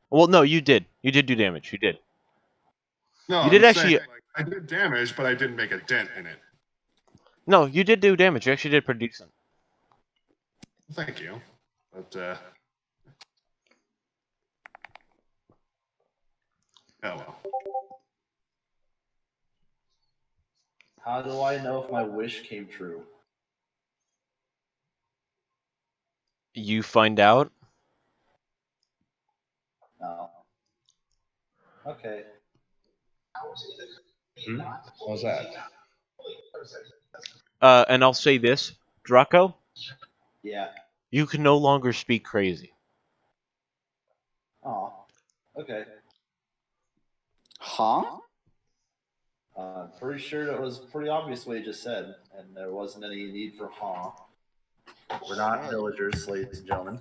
Well, no, you did. You did do damage. You did. No, You did I'm actually. saying, like, I did damage, but I didn't make a dent in it. No, you did do damage. You actually did pretty decent. Thank you. But, oh well. How do I know if my wish came true? You find out. No. Okay. What was that? And I'll say this, Draco, Yeah. you can no longer speak crazy. Oh. Okay. Huh? Pretty sure that was pretty obvious what you just said, and there wasn't any need for huh. We're not villagers, ladies and gentlemen.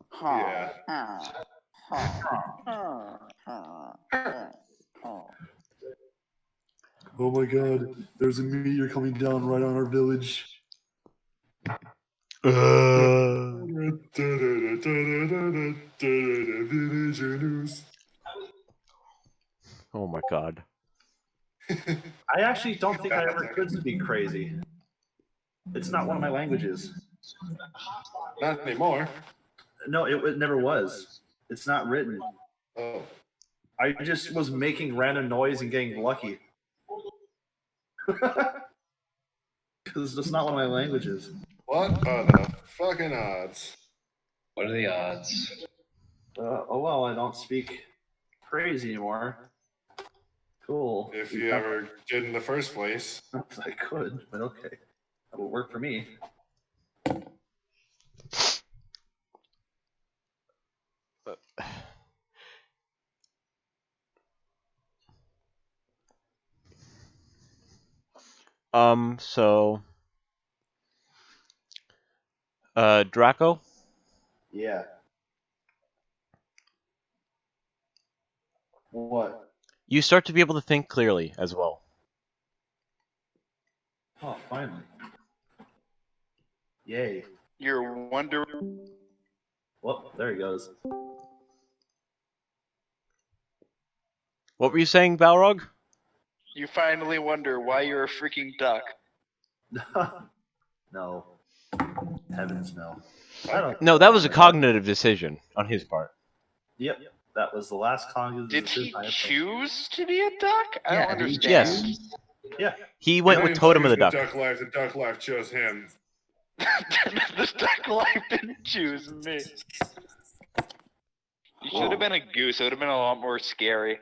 Huh. Yeah. Huh. Huh. Huh. Huh. Huh. Oh my god, there's a meteor coming down right on our village. Oh my god. I actually don't think I ever could speak crazy. It's not one of my languages. Not anymore. No, it never was. It's not written. Oh. I just was making random noise and getting lucky. Because it's just not one of my languages. What are the fucking odds? What are the odds? Oh well, I don't speak crazy anymore. Cool. If you ever did in the first place. I could, but okay. That would work for me. So Draco, Yeah. What? you start to be able to think clearly as well. Oh, finally. Yay. You're wonder. Well, there he goes. What were you saying, Balrog? You finally wonder why you're a freaking duck. No. Heavens no. I don't. No, that was a cognitive decision on his part. Yep. That was the last cognitive Did he decision I have made. choose to be a duck? I Yeah, don't he understand. Yes. Yeah. He went with Totem of the Duck. The duck life chose him. The duck life didn't choose me. You should have been a goose. It would have been a lot more scary.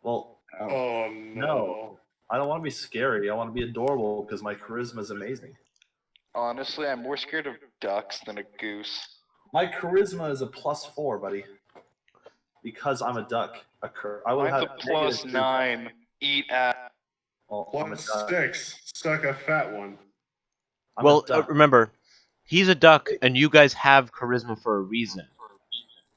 Well, Oh no. No. I don't want to be scary. I want to be adorable because my charisma is amazing. Honestly, I'm more scared of ducks than a goose. My charisma is a +4, buddy. Because I'm a duck. I would Mine's have a +9. Eat ass. Well, I'm a duck. 1-6. Stuck a fat one. I'm Well, a duck. remember, he's a duck, and you guys have charisma for a reason.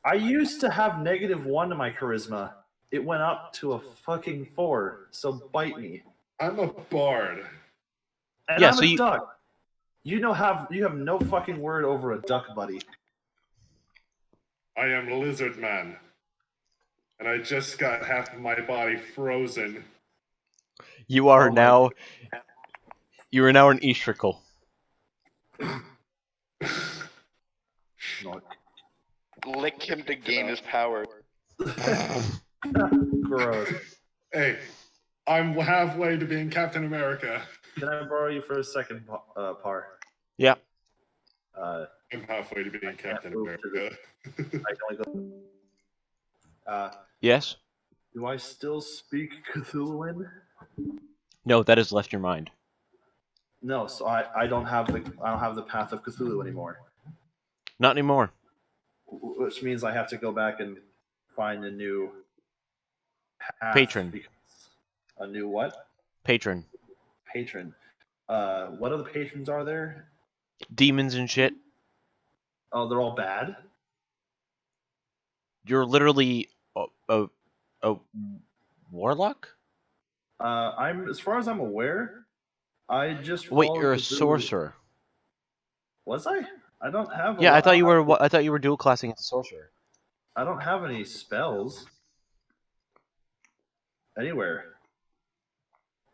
I used to have -1 to my charisma. It went up to a fucking 4. So bite me. I'm a bard. And Yeah, I'm so a you- duck. You have no fucking word over a duck, buddy. I am Lizard Man. And I just got half of my body frozen. You are Oh my- now. You are now an Eastrical. No. Lick him to gain his power. Gross. Hey, I'm halfway to being Captain America. Can I borrow you for a second, Par? Yeah. I I'm halfway to being Captain move to America. can only go. Yes. Do I still speak Cthulhuan? No, that has left your mind. No, so I don't have the path of Cthulhu anymore. Not anymore. Which means I have to go back and find a new path. Patron. A new what? Patron. Patron. What other patrons are there? Demons and shit. Oh, they're all bad? You're literally a warlock? I'm as far as I'm aware, I just Wait, followed you're a Cthulhu. sorcerer. Was I? I don't have. a Yeah, I lot- thought you were. I thought you were dual classing as a sorcerer. I don't have any spells anywhere.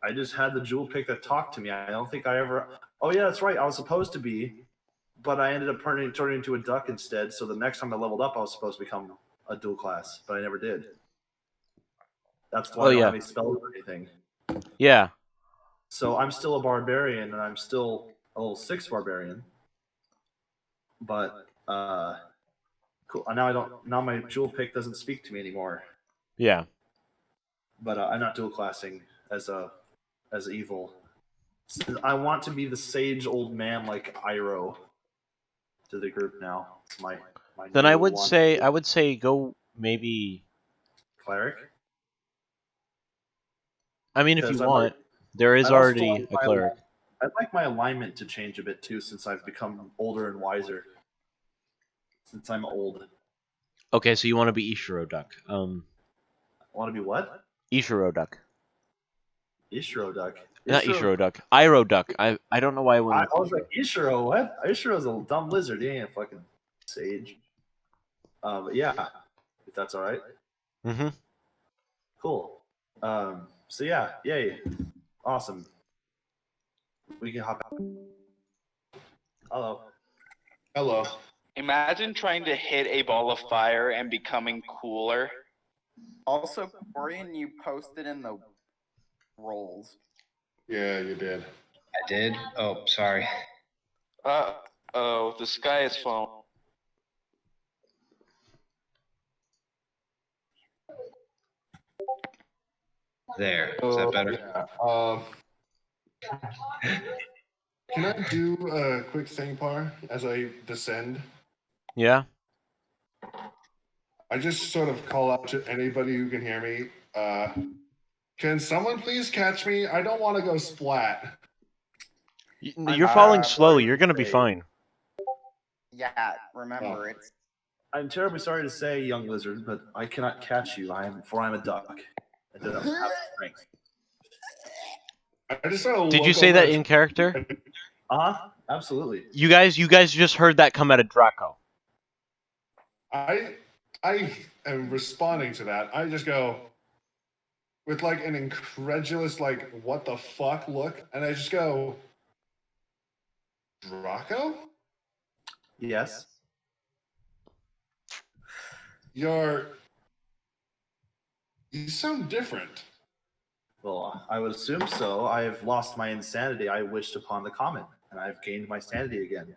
I just had the jewel pick that talked to me. I don't think I ever. Oh yeah, that's right. I was supposed to be, but I ended up turning into a duck instead. So the next time I leveled up, I was supposed to become a dual class, but I never did. That's why Oh, I don't yeah. have any spells or anything. Yeah. So I'm still a barbarian, and I'm still a level 6 barbarian. But cool. Now I don't. Now my jewel pick doesn't speak to me anymore. Yeah. But I'm not dual classing as evil. I want to be the sage old man like Iroh to the group now. It's my Then new I would one. say go maybe. Cleric. I mean, if you Because want, there is I'd also already like a cleric. I'd like my alignment to change a bit too, since I've become older and wiser. Since I'm old. Okay, so you want to be Ishiro Duck. I want to be what? Ishiro Duck. Ishiro Duck. Not Ishiro Duck. Iroh Duck. I don't know why I I wouldn't. was like, Ishiro, what? Ishiro's a dumb lizard. He ain't a fucking sage. But yeah, if that's all right. Mm-hmm. Cool. So yeah, yay. Awesome. We can hop out. Hello. Hello. Imagine trying to hit a ball of fire and becoming cooler. Also, Corian, you posted in the rolls. Yeah, you did. I did? Oh, sorry. Oh, the sky is falling. There. Is that better? Yeah. Can I do a quick thing, Par, as I descend? Yeah. I just sort of call out to anybody who can hear me. Can someone please catch me? I don't want to go splat. You're falling slow. sorry You're to gonna be say- fine. Yeah, remember, Oh. it's I'm terribly sorry to say, young lizard, but I cannot catch you. I'm a duck. I don't have strength. I just sort of Did you look say over that at- in character? Absolutely. You guys just heard that come out of Draco. I am responding to that. I just go with like an incredulous, like, what the fuck look, and I just go, Draco? Yes. You sound different. Well, I would assume so. I have lost my insanity. I wished upon the comet, and I've gained my sanity again.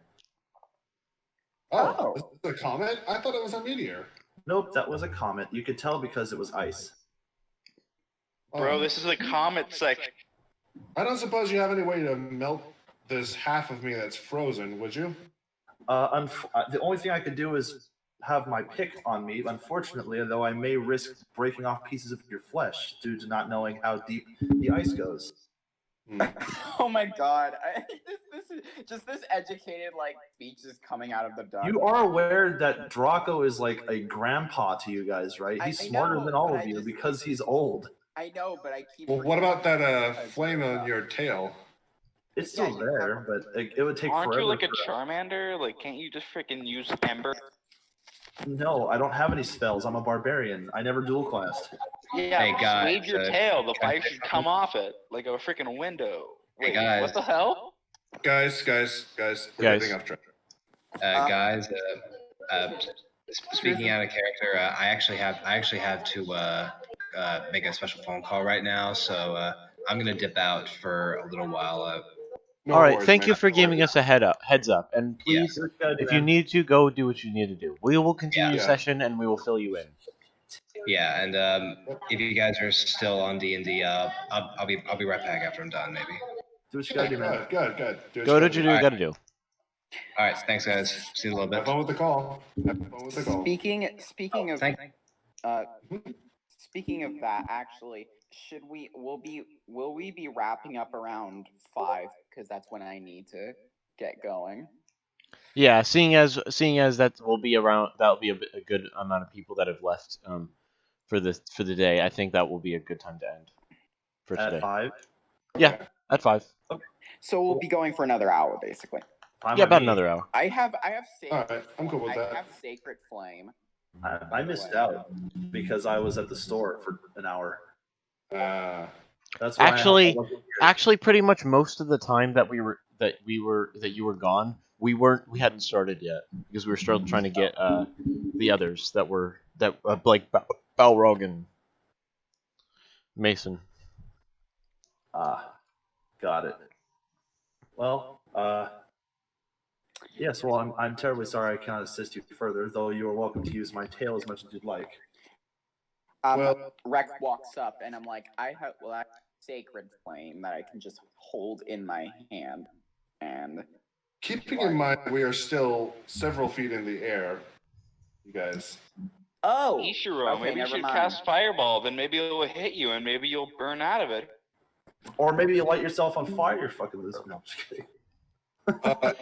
Oh, is this a comet? I thought it was a meteor. Nope, that was a comet. You could tell because it was ice. Bro, this is a comet section. I don't suppose you have any way to melt this half of me that's frozen, would you? The only thing I could do is have my pick on me. Unfortunately, though, I may risk breaking off pieces of your flesh due to not knowing how deep the ice goes. oh my god, this is just this educated like speech is coming out of the duck. You are aware that Draco is like a grandpa to you guys, right? He's I smarter know, than all but of I you just- because he's old. I know, but I keep. Well, what about that I flame screwed on up. your tail? It's still there, but it would take Aren't forever. you like a for- Charmander? Like, can't you just freaking use Ember? No, I don't have any spells. I'm a barbarian. I never dual classed. Yeah, Hey, guys, wave your uh, tail. The can I fire say should come off it like a freaking window. Hey, Wait, guys. what the hell? Guys, we're Guys. getting off track. Guys, speaking out of character, I actually have to make a special phone call right now, so I'm gonna dip out for a little while. No All right. worries, Thank man. you for giving us a heads up, and Yeah. please, if you need to, go do what you need to do. We will continue Yeah. session, and we will fill you in. Yeah, and if you guys are still on D&D, I'll be right back after I'm done, maybe. Do what you gotta do, man. Good. Do what Go you to gotta what you Alright. gotta do. All right, thanks, guys. See you in a Have little fun bit. with the call. Have fun with the call. Speaking of Thank. speaking of that, actually, will we be wrapping up around 5? Because that's when I need to get going. Yeah, seeing as that will be around, that'll be a good amount of people that have left for the day. I think that will be a good time to end for At today. 5. Yeah, at 5. So we'll be going for another hour, basically. Fine Yeah, with about me. another hour. I have sacred. Alright, I'm cool with I that. have sacred flame. I missed out because I was at the store for an hour. That's why Actually, I wasn't here. actually, pretty much most of the time that you were gone, we hadn't started yet because we were still trying to get the others that like Balrog and Mason. Got it. Well, yes. Well, I'm terribly sorry I cannot assist you further. Though you are welcome to use my tail as much as you'd like. Well- Rex walks up, and I'm like, I have sacred flame that I can just hold in my hand, and Keeping in mind we are still several feet in the air, you guys. oh, Ishiro, okay, maybe you never should mind. cast Fireball, then maybe it will hit you and maybe you'll burn out of it. Or maybe you light yourself on fire. You're fucking losing. No, I'm just kidding.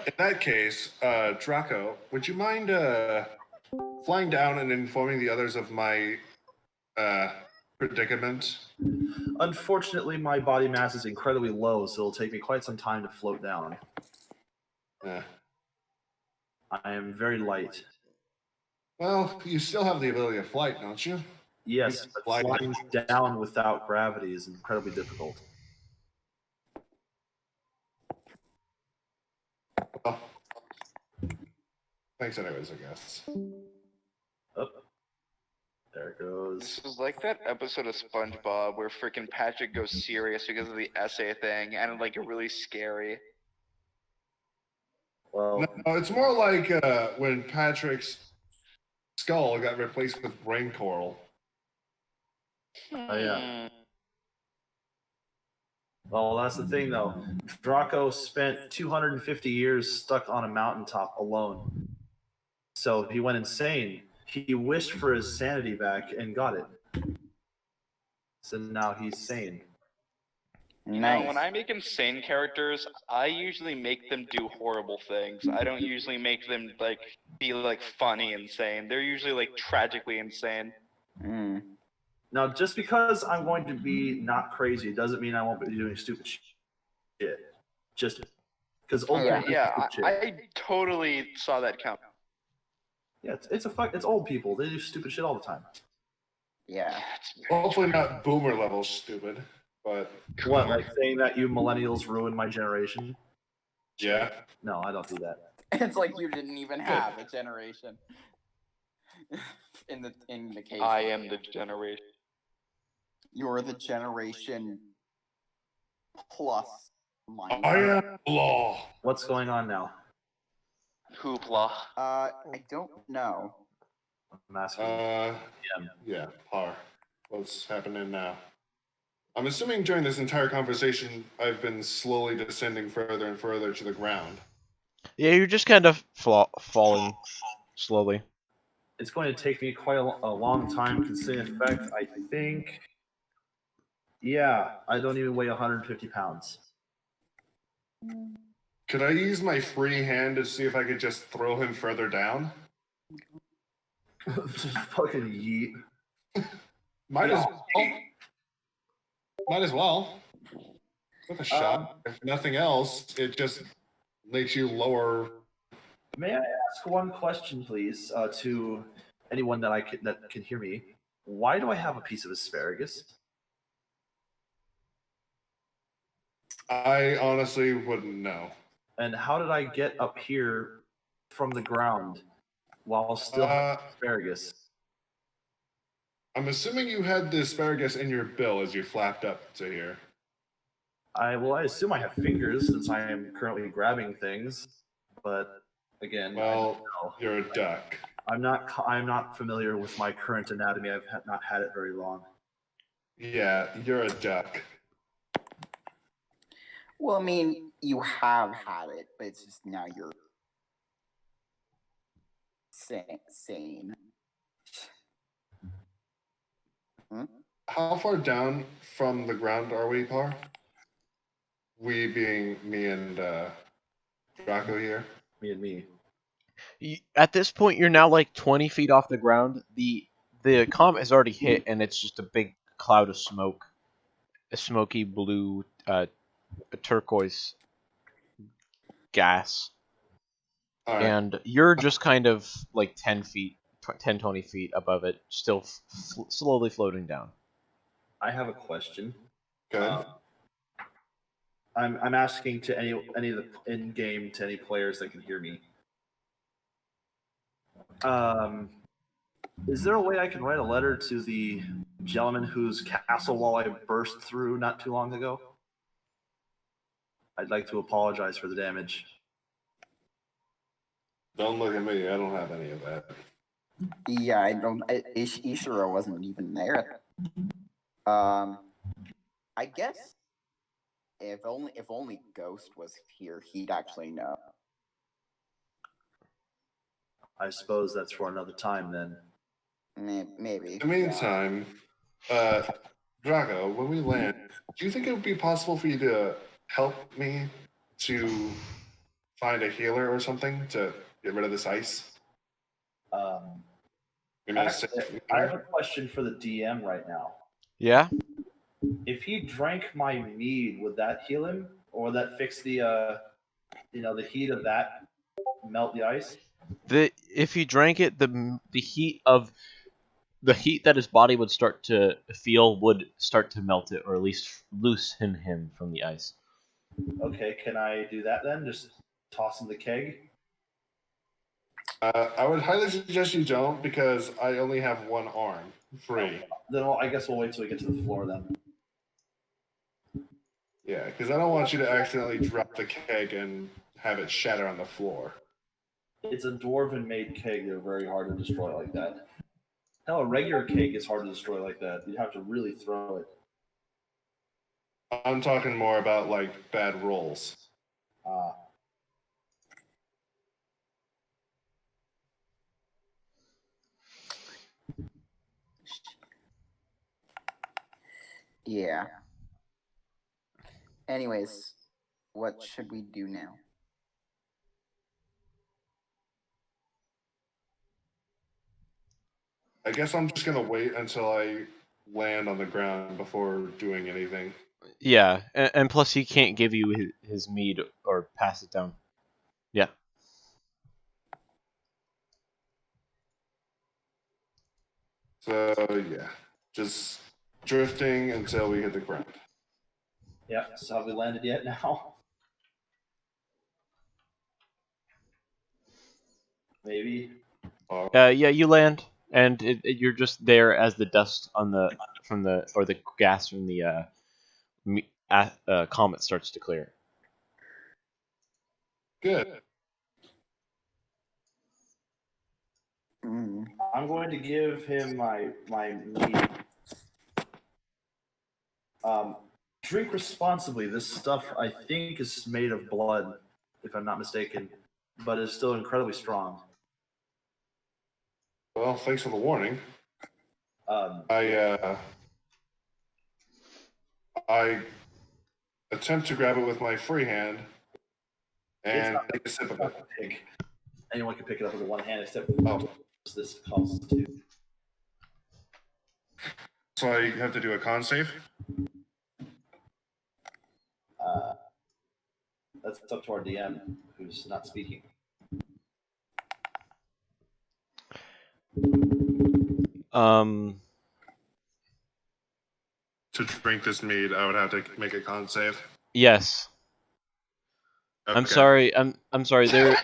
In that case, Draco, would you mind flying down and informing the others of my predicament? Unfortunately, my body mass is incredibly low, so it'll take me quite some time to float down. Yeah. I am very light. Well, you still have the ability of flight, don't you? Yes, You but fly flying down without gravity is incredibly difficult. Oh. Thanks anyways, I guess. Oh, there it goes. This is like that episode of SpongeBob where freaking Patrick goes serious because of the essay thing and like really scary. Well, No, it's more like when Patrick's skull got replaced with brain coral. Oh, yeah. Hmm. well, that's the thing, though. Draco spent 250 years stuck on a mountaintop alone. So he went insane. He wished for his sanity back and got it. So now he's sane. You Nice. know, when I make insane characters, I usually make them do horrible things. I don't usually make them like be like funny insane. They're usually like tragically insane. Mm. Now, just because I'm going to be not crazy doesn't mean I won't be doing stupid shit. Just because old Yeah. people do Yeah, stupid shit. I totally saw that coming. Yeah, it's old people. They do stupid shit all the time. Yeah. Hopefully not boomer level stupid, but What, like saying that you millennials ruined my generation? yeah. No, I don't do that. It's like you didn't even have a generation. in the case. I am the generation. You're the generation plus minus. I am law. What's going on now? Hoopla. I don't know. I'm asking. Yeah, par. What's happening now? I'm assuming during this entire conversation, I've been slowly descending further and further to the ground. Yeah, you're just kind of falling slowly. It's going to take me quite a long time considering the fact I think. Yeah, I don't even weigh 150 pounds. Could I use my free hand to see if I could just throw him further down? Just fucking yeet. Might as well. With a shot. If nothing else, it just makes you lower. May I ask one question, please, to anyone that can hear me? Why do I have a piece of asparagus? I honestly wouldn't know. And how did I get up here from the ground while still having asparagus? I'm assuming you had the asparagus in your bill as you flapped up to here. I assume I have fingers since I am currently grabbing things, but again, I Well, don't know. you're a duck. I'm not familiar with my current anatomy. I've not had it very long. Yeah, you're a duck. Well, I mean, you have had it, but it's just now you're sane. How far down from the ground are we, Par? We being me and Draco here. Me and me. At this point, you're now like 20 feet off the ground. The comet has already hit, and it's just a big cloud of smoke, a smoky blue, a turquoise gas, All right. and you're just kind of like 10 feet 10, 20 feet above it, still slowly floating down. I have a question. Good. I'm asking to any of the in game to any players that can hear me. Is there a way I can write a letter to the gentleman whose castle wall I burst through not too long ago? I'd like to apologize for the damage. Don't look at me. I don't have any of that. Yeah, I don't. Ishiro wasn't even there. I guess if only Ghost was here, he'd actually know. I suppose that's for another time then. Maybe. In the meantime, Drago, when we land, do you think it would be possible for you to help me to find a healer or something to get rid of this ice? Maybe a safe I have healer? a question for the DM right now. Yeah. If he drank my mead, would that heal him, or would that fix the the heat of that melt the ice? If he drank it, the heat that his body would start to feel would start to melt it, or at least loosen him from the ice. Okay, can I do that then? Just toss him the keg? I would highly suggest you don't, because I only have one arm free. Then I guess we'll wait till we get to the floor then. Yeah, because I don't want you to accidentally drop the keg and have it shatter on the floor. It's a dwarven made keg. They're very hard to destroy like that. Hell, a regular keg is hard to destroy like that. You'd have to really throw it. I'm talking more about like bad rolls. Yeah. Anyways, what should we do now? I guess I'm just gonna wait until I land on the ground before doing anything. Yeah, and plus he can't give you his mead or pass it down. Yeah. So yeah, just drifting until we hit the ground. Yeah, so have we landed yet now? Maybe. Yeah, you land, and you're just there as the dust on the gas from the comet starts to clear. Good. I'm going to give him my mead. Drink responsibly. This stuff, I think, is made of blood, if I'm not mistaken, but it's still incredibly strong. Well, thanks for the warning. I attempt to grab it with my free hand and take a sip of it. Pig. Anyone can pick it up with one hand, except Oh. this costs two. So I have to do a con save. That's up to our DM, who's not speaking. To drink this mead, I would have to make a con save. Yes. Okay. I'm sorry. I'm sorry. There.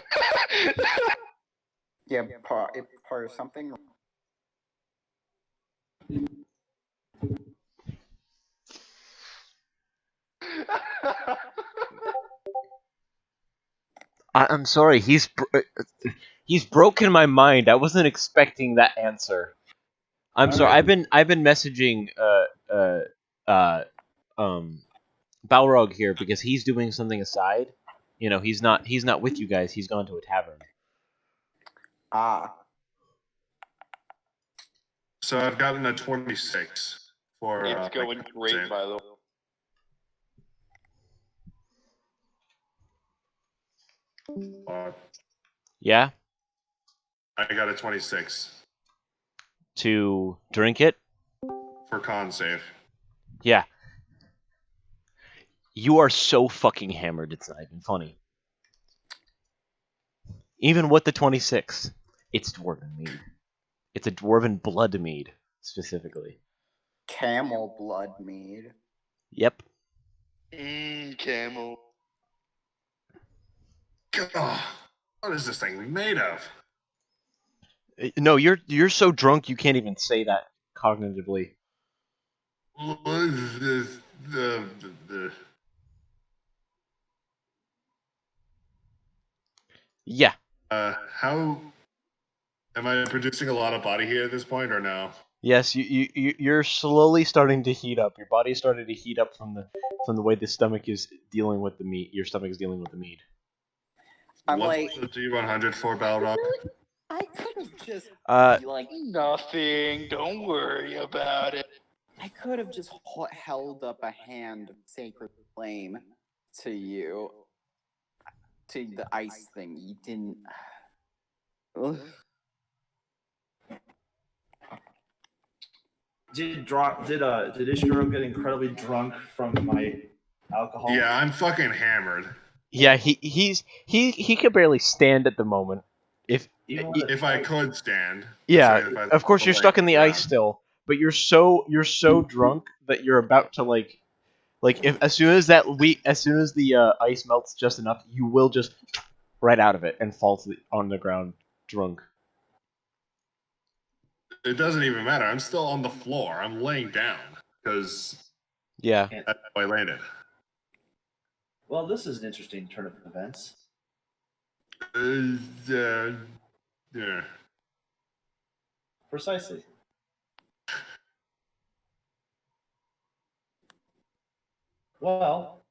Yeah, part of something. I'm sorry. He's broken my mind. I wasn't expecting that answer. I'm sorry. Alright. I've been messaging Balrog here because he's doing something aside. You know, he's not with you guys. He's gone to a tavern. So I've gotten a 26 for. It's going great, save. by the way. Yeah. I got a 26 To drink it. for con save. Yeah. You are so fucking hammered. It's not even funny. Even with the 26, it's dwarven mead. It's a dwarven blood mead, specifically. Camel blood mead. Yep. Camel. God, what is this thing made of? No, you're so drunk you can't even say that cognitively. What is this? The Yeah. how am I producing a lot of body heat at this point, or no? Yes, you're slowly starting to heat up. Your body's starting to heat up from the way the stomach is dealing with the meat. Your stomach is dealing with the meat. I'm What's like, the G100 for Balrog? I could have just like Nothing. Don't worry about it. I could have just held up a hand of sacred flame to you, to the ice thing. You didn't. Ugh. Did Ishiro get incredibly drunk from my alcohol? Yeah, I'm fucking hammered. Yeah, he can barely stand at the moment. If I could stand. Yeah, Sorry, if I- of course you're stuck in the ice still, but you're so drunk that you're about to like if as soon as the ice melts just enough, you will just right out of it and fall on the ground drunk. It doesn't even matter. I'm still on the floor. I'm laying down because Yeah. that's how I landed. Well, this is an interesting turn of events. Yeah. Precisely. Well,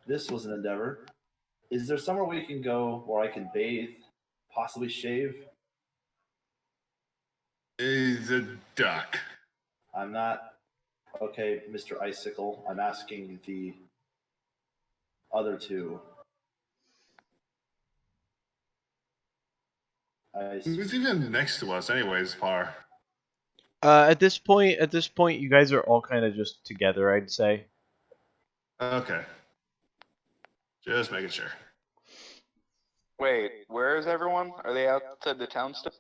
this was an endeavor. Is there somewhere we can go where I can bathe, possibly shave? Is a duck. I'm not. Okay, Mr. Icicle, I'm asking the other two. Who's even next to us, anyways, Par? At this point, you guys are all kind of just together, I'd say. Okay. Just making sure. Wait, where is everyone? Are they outside the town still?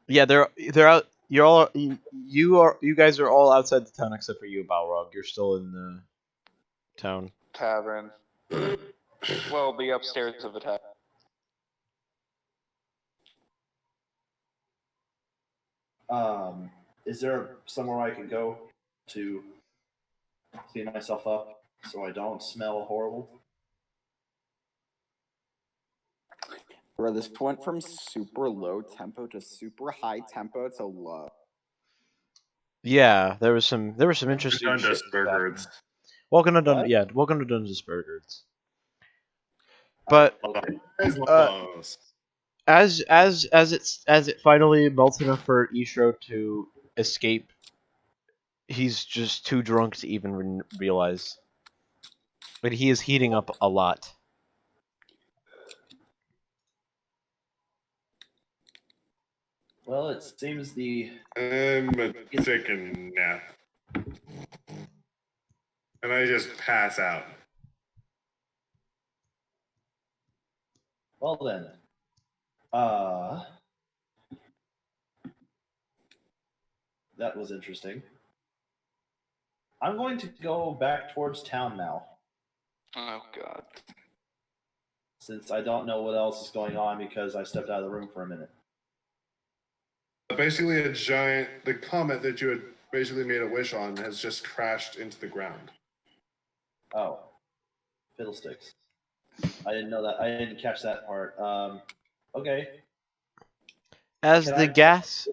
Yeah, they're out. You guys are all outside the town except for you, Balrog. You're still in the town. Tavern. Well, the upstairs of the tavern. Is there somewhere I can go to clean myself up so I don't smell horrible? Bro, this went from super low tempo to super high tempo to low. Yeah, there was some interesting Dundas shit. Burgers. Welcome to What? welcome to Dungeons Burgers. But as it finally melts enough for Ishiro to escape, he's just too drunk to even realize. But he is heating up a lot. Well, it seems I'm taking a nap. And I just pass out. well then. That was interesting. I'm going to go back towards town now, Oh god. since I don't know what else is going on because I stepped out of the room for a minute. Basically, the comet that you had basically made a wish on has just crashed into the ground. Oh, fiddlesticks! I didn't know that. I didn't catch that part. Okay. As Can the I- gas,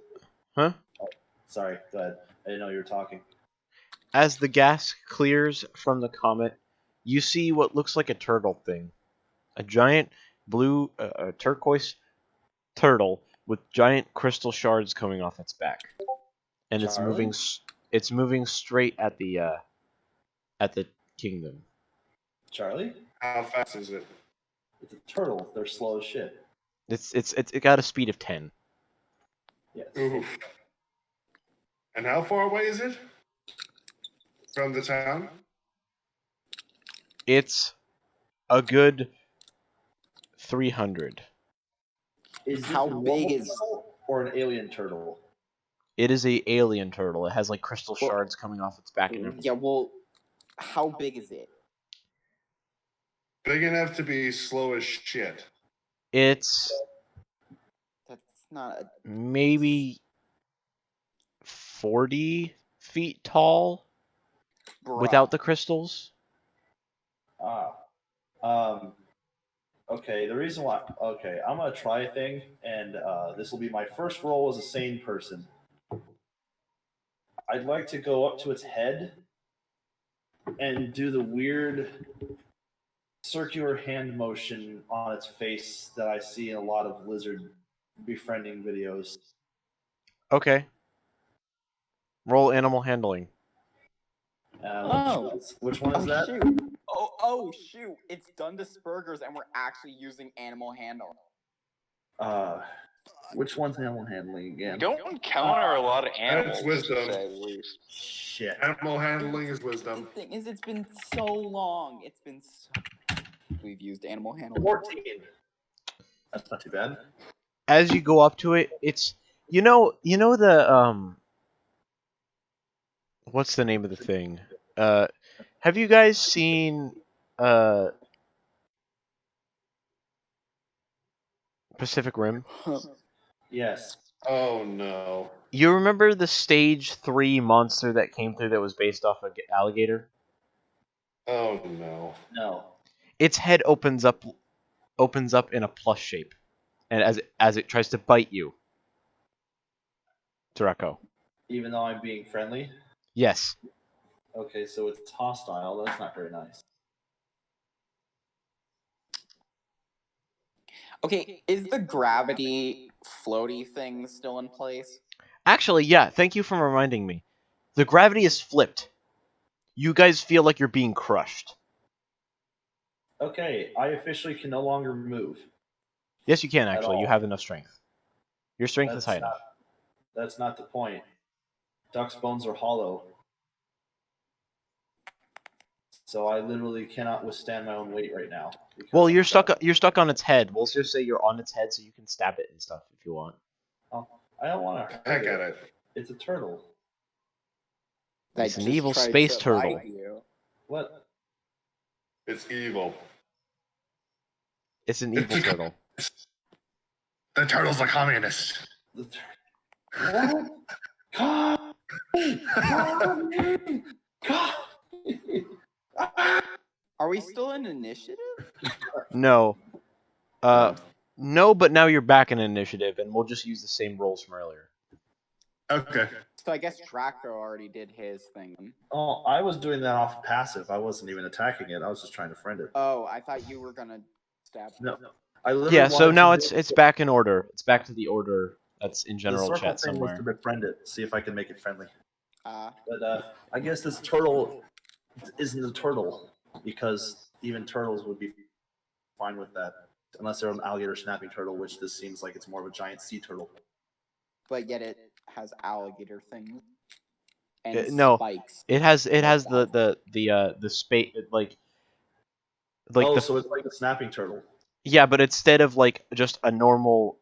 huh? Sorry. Go ahead. I didn't know you were talking. As the gas clears from the comet, you see what looks like a turtle thing. A giant blue turquoise turtle with giant crystal shards coming off its back. And Charlie? it's moving straight at the kingdom. Charlie? How fast is it? It's a turtle. They're slow as shit. It got a speed of 10. Yes. Oof. And how far away is it from the town? It's a good 300. Is this How a big normal is- turtle or an alien turtle? It is a alien turtle. It has like crystal Well- shards coming off its back and everything. Yeah, well, how big is it? Big enough to be slow as shit. It's That's not a. maybe 40 feet tall without the crystals. Okay, the reason why. Okay, I'm gonna try a thing, and this will be my first roll as a sane person. I'd like to go up to its head and do the weird circular hand motion on its face that I see in a lot of lizard befriending videos. Okay. Roll animal handling. Which one is that? Shoot. Oh shoot! It's Dundasperger's, and we're actually using animal handling. Which one's animal handling We again? don't encounter a lot of animals. wisdom. To say the least. Shit. Animal handling is The wisdom. thing is, it's been so long. It's been so. We've used animal handling. 14. That's not too bad. As you go up to it, it's you know the what's the name of the thing? Have you guys seen Pacific Rim? Yes. Oh no. You remember the stage 3 monster that came through that was based off an alligator? Oh no. No. Its head opens up in a plus shape, and as it tries to bite you. Draco. Even though I'm being friendly? Yes. Okay, so it's hostile. That's not very nice. Okay, is the gravity floaty thing still in place? Actually, yeah, thank you for reminding me. The gravity is flipped. You guys feel like you're being crushed. Okay, I officially can no longer move. Yes, you can, At actually. You all. have enough strength. Your strength is high enough. That's not the point. Duck's bones are hollow. So I literally cannot withstand my own weight right now. because Well, I'm you're stuck. trapped. You're stuck on its head. We'll just say you're on its head, so you can stab it and stuff if you want. I don't want to Heck hurt at it. it. It's a turtle. It's an just evil tried space to turtle. bite you. What? It's evil. It's an evil turtle. The turtle's a communist. The what? God! God! Are we still in initiative? No. No, but now you're back in initiative, and we'll just use the same rolls from earlier. Okay. So I guess Draco already did his thing. Oh, I was doing that off passive. I wasn't even attacking it. I was just trying to friend it. Oh, I thought you were gonna stab. No, I literally Yeah. So wanted now to it's back in order. It's back to the order that's in the general circle chat thing was somewhere. to befriend it, see if I can make it friendly. Uh, But I guess this turtle isn't a turtle because even turtles would be fine with that, unless they're an alligator snapping turtle, which this seems like it's more of a giant sea turtle. but yet it has alligator things and No, spikes. It has the space like Oh, the so it's like a snapping turtle. yeah, but instead of like just a normal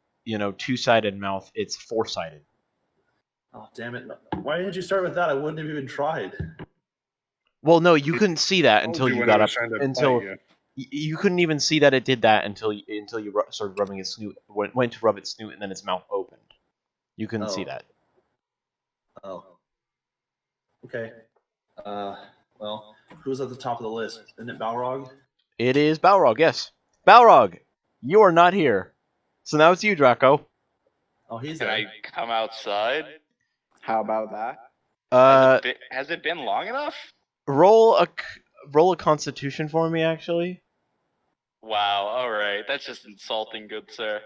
two-sided mouth, it's four-sided. Oh, damn it! Why didn't you start with that? I wouldn't have even tried. Well, no, you couldn't see that until Told you when got I up. was trying to Until bite you. you couldn't even see that it did that until you started rubbing its snoot. Went to rub its snoot, and then its mouth opened. You couldn't see Oh. that. Oh. Okay. Well, who's at the top of the list? Isn't it Balrog? It is Balrog. Yes, Balrog, you are not here. So now it's you, Draco. Oh, he's Can there. I come outside? How about that? Has it been long enough? Roll a Constitution for me, actually. Wow, alright. That's just insulting, good sir.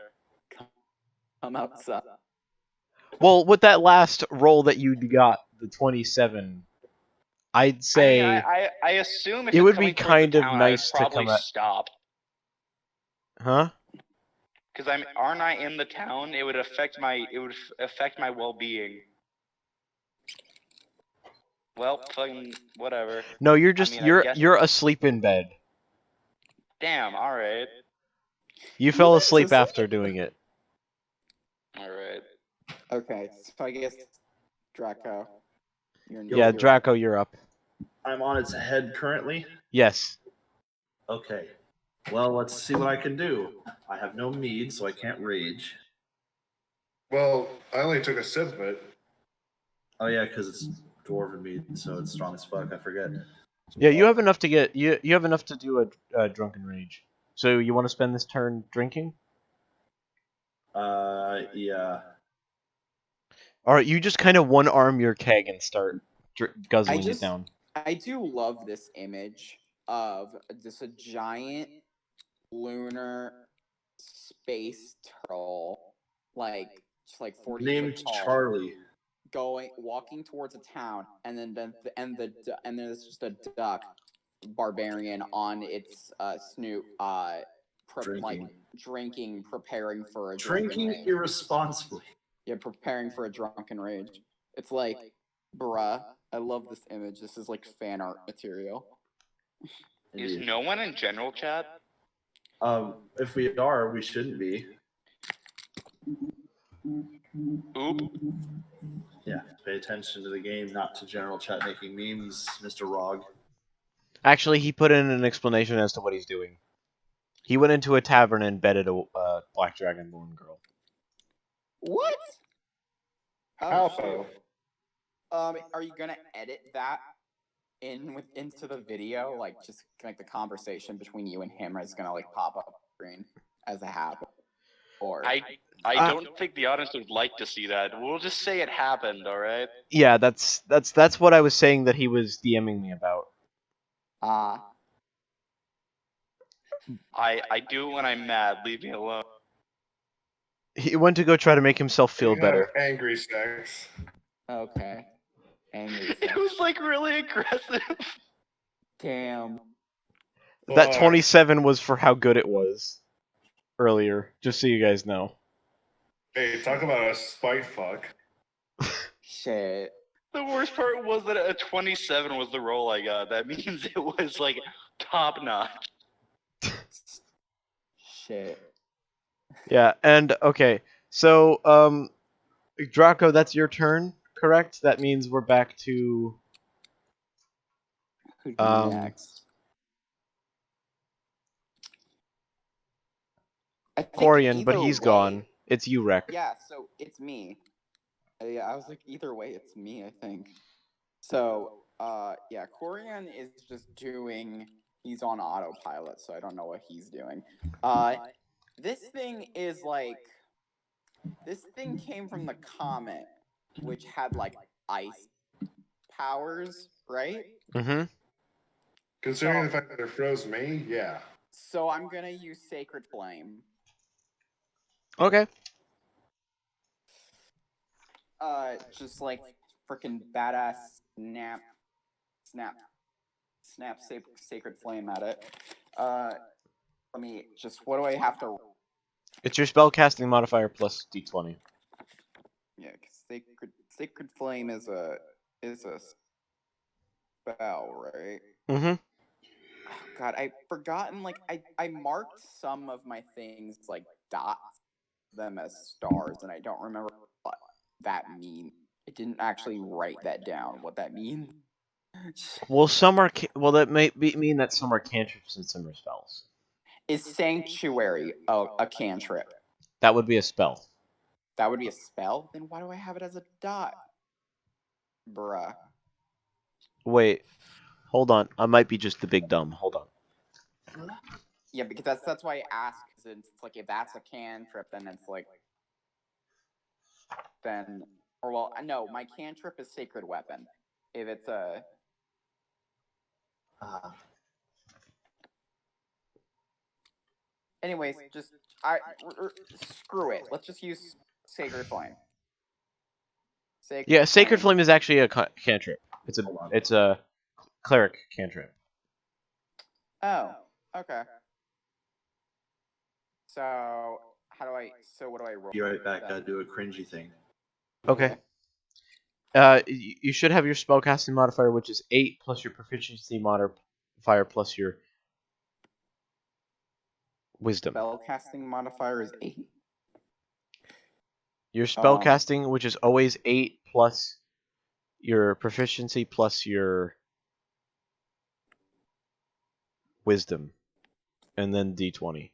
I'm outside. Well, with that last roll that you got, the 27, I'd say I assume if it it's would be coming towards the kind of town, nice I to would probably come at- stop. huh? Because aren't I in the town? It would affect my well-being. Well, fucking whatever. No, you're just mean, I you're guess- you're asleep in bed. Damn. All right. You fell guys asleep asleep? after doing it. All right. Okay, so I guess Draco. Yeah, you're Draco, you're up. I'm on its head currently. Yes. Okay. Well, let's see what I can do. I have no mead, so I can't rage. Well, I only took a sip of it. Oh yeah, because it's dwarven mead, so it's strong as fuck. I forget. Yeah, you have enough to get you have enough to do a drunken rage. So you want to spend this turn drinking? Yeah. All right, you just kind of one arm your keg and start guzzling it down. I do love this image of just a giant lunar space turtle, like just like 40 Named foot tall, Charlie. walking towards a town, and then there's just a duck barbarian on its snoot, drinking, preparing for a Drinking drunken rage. irresponsibly. Yeah, preparing for a drunken rage. It's like, bruh, I love this image. This is like fan art material. Is Indeed. no one in general chat? If we are, we shouldn't be. Oop. Yeah, pay attention to the game, not to general chat making memes, Mr. Rog. Actually, he put in an explanation as to what he's doing. He went into a tavern and bedded a black dragonborn girl. What? How shit. so? Are you gonna edit that into the video? Like, just like the conversation between you and him is gonna like pop up on the screen as a habit, or I don't think the audience would like to see that. We'll just say it happened, all right? Yeah, that's what I was saying that he was DMing me about. I do it when I'm mad. Leave me alone. He went to go try to make himself feel You have better. angry sex. okay, angry. It was like really aggressive. Damn. That Fuck. 27 was for how good it was earlier, just so you guys know. Hey, talk about a spite fuck. Shit. The worst part was that a 27 was the roll I got. That means it was like top notch. Shit. Yeah, and okay, so Draco, that's your turn, correct? That means we're back to Who'd be next? I think Corian, but either he's way- gone. It's you, Rek. Yeah, so it's me. Yeah, I was like, either way, it's me, I think. So, yeah, Corian is just doing. He's on autopilot, so I don't know what he's doing. This thing is like. This thing came from the comet, which had like ice powers, right? Mm-hmm. Considering the fact that it froze me, yeah. So I'm gonna use Sacred Flame. Okay. Just like freaking badass snap Sacred Flame at it. Let me just. What do I have to? It's your spellcasting modifier plus d20. Yeah, 'cause Sacred Flame is a spell, right? Mm-hmm. Oh, God, I've forgotten. Like, I marked some of my things like dots, them as stars, and I don't remember what that mean. I didn't actually write that down. What that means? Well, some are that may mean that some are cantrips and some are spells. Is Sanctuary a cantrip? That would be a spell. That would be a spell? Then why do I have it as a dot? Bruh. Wait, hold on. I might be just the big dumb. Hold on. Yeah, because that's why I asked. Because it's like, if that's a cantrip, then it's like, then, or well, no, my cantrip is Sacred Weapon. If it's a, anyways, just screw it. Let's just use Sacred Flame. Yeah, Sacred Flame is actually a cantrip. It's a cleric cantrip. Oh, okay. So what do I roll? Be right back. Gotta do a cringy thing. Okay. You should have your spellcasting modifier, which is 8 plus your proficiency modifier plus your wisdom. Spellcasting modifier is 8. Your spellcasting, which is always 8 plus your proficiency plus your wisdom, and then d20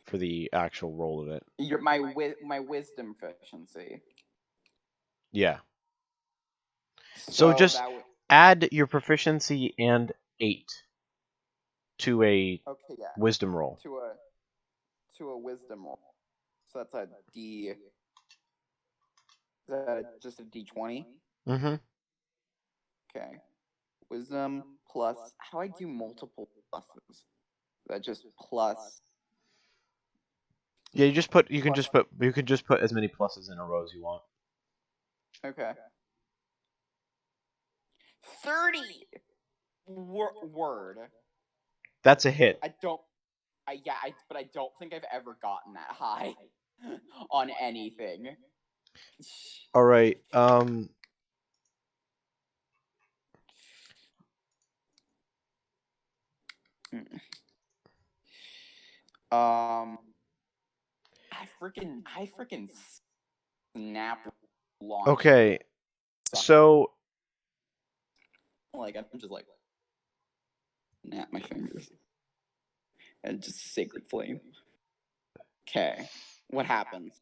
for the actual roll of it. My wisdom proficiency. Yeah. So just that would add your proficiency and 8 to a okay, yeah, wisdom roll. to a wisdom roll. So that's a D. Is that just a D20? Mm-hmm. Okay. Wisdom plus. How do I do multiple pluses? Is that just plus? Yeah, you can Plus- just put as many pluses in a row as you want. Okay. 30 word. That's a hit. But I don't think I've ever gotten that high on anything. All right. I freaking snap launch. Okay. So Like I'm just like snap my fingers and just sacred flame. Okay, what happens?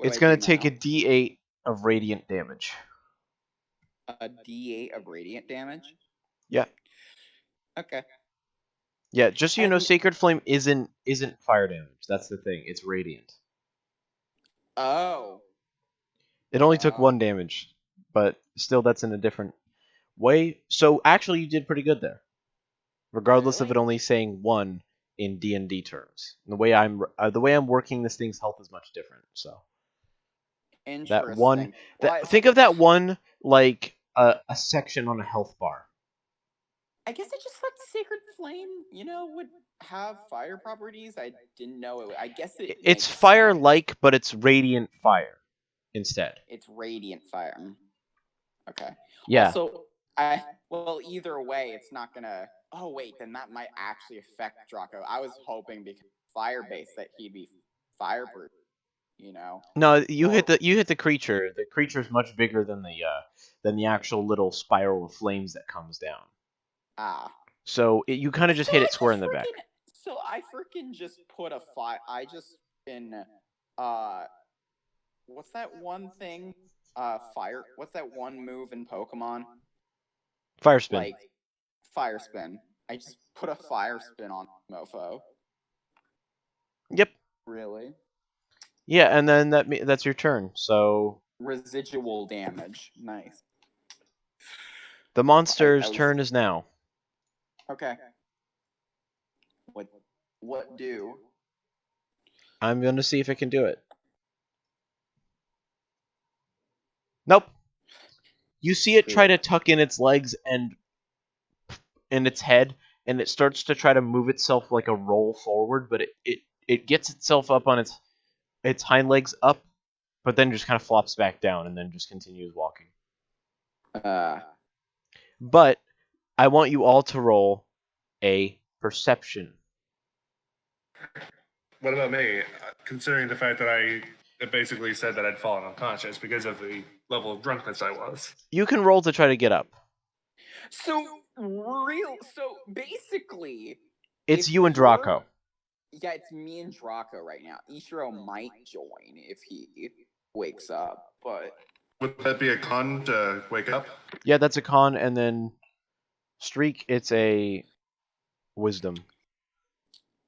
it's gonna take a D8 of radiant damage. a D8 of radiant damage. Yeah. Okay. Yeah, just so you know, And- Sacred Flame isn't fire damage. That's the thing. It's radiant. Oh. It only took Wow. 1 damage, but still, that's in a different way. So actually, you did pretty good there, regardless of it Really? only saying 1 in D&D terms. The way I'm working this thing's health is much different. So Interesting. that one, Well, think of that one like a section on a health bar. I guess I just thought Sacred Flame, would have fire properties. I didn't know it. I guess It's makes sense. fire-like, but it's radiant fire instead. It's radiant fire. Okay. Yeah. Also, either way, it's not gonna. Oh wait, then that might actually affect Draco. I was hoping because fire based that he'd be fireproof. No, you hit the creature. The creature's much bigger than the actual little spiral of flames that comes down. Ah. So you kind of just hit it square in the back. So I freaking just put a fire. I just in what's that one thing? Fire. What's that one move in Pokemon? Fire spin. Like fire spin. I just put a fire spin on Mofo. Yep. Really? Yeah, and then that's your turn. So Residual damage. Nice. the monster's That was- turn is now. Okay. What do? I'm going to see if it can do it. Nope. You see it try to tuck in its legs and in its head, and it starts to try to move itself like a roll forward, but it gets itself up on its hind legs up, but then just kind of flops back down and then just continues walking. But I want you all to roll a perception. What about me? Considering the fact that it basically said that I'd fallen unconscious because of the level of drunkenness I was. You can roll to try to get up. So basically, It's if you and you're- Draco. Yeah, it's me and Draco right now. Ishiro might join if he wakes up, but Would that be a con to wake up? Yeah, that's a con, and then Streak, it's a wisdom.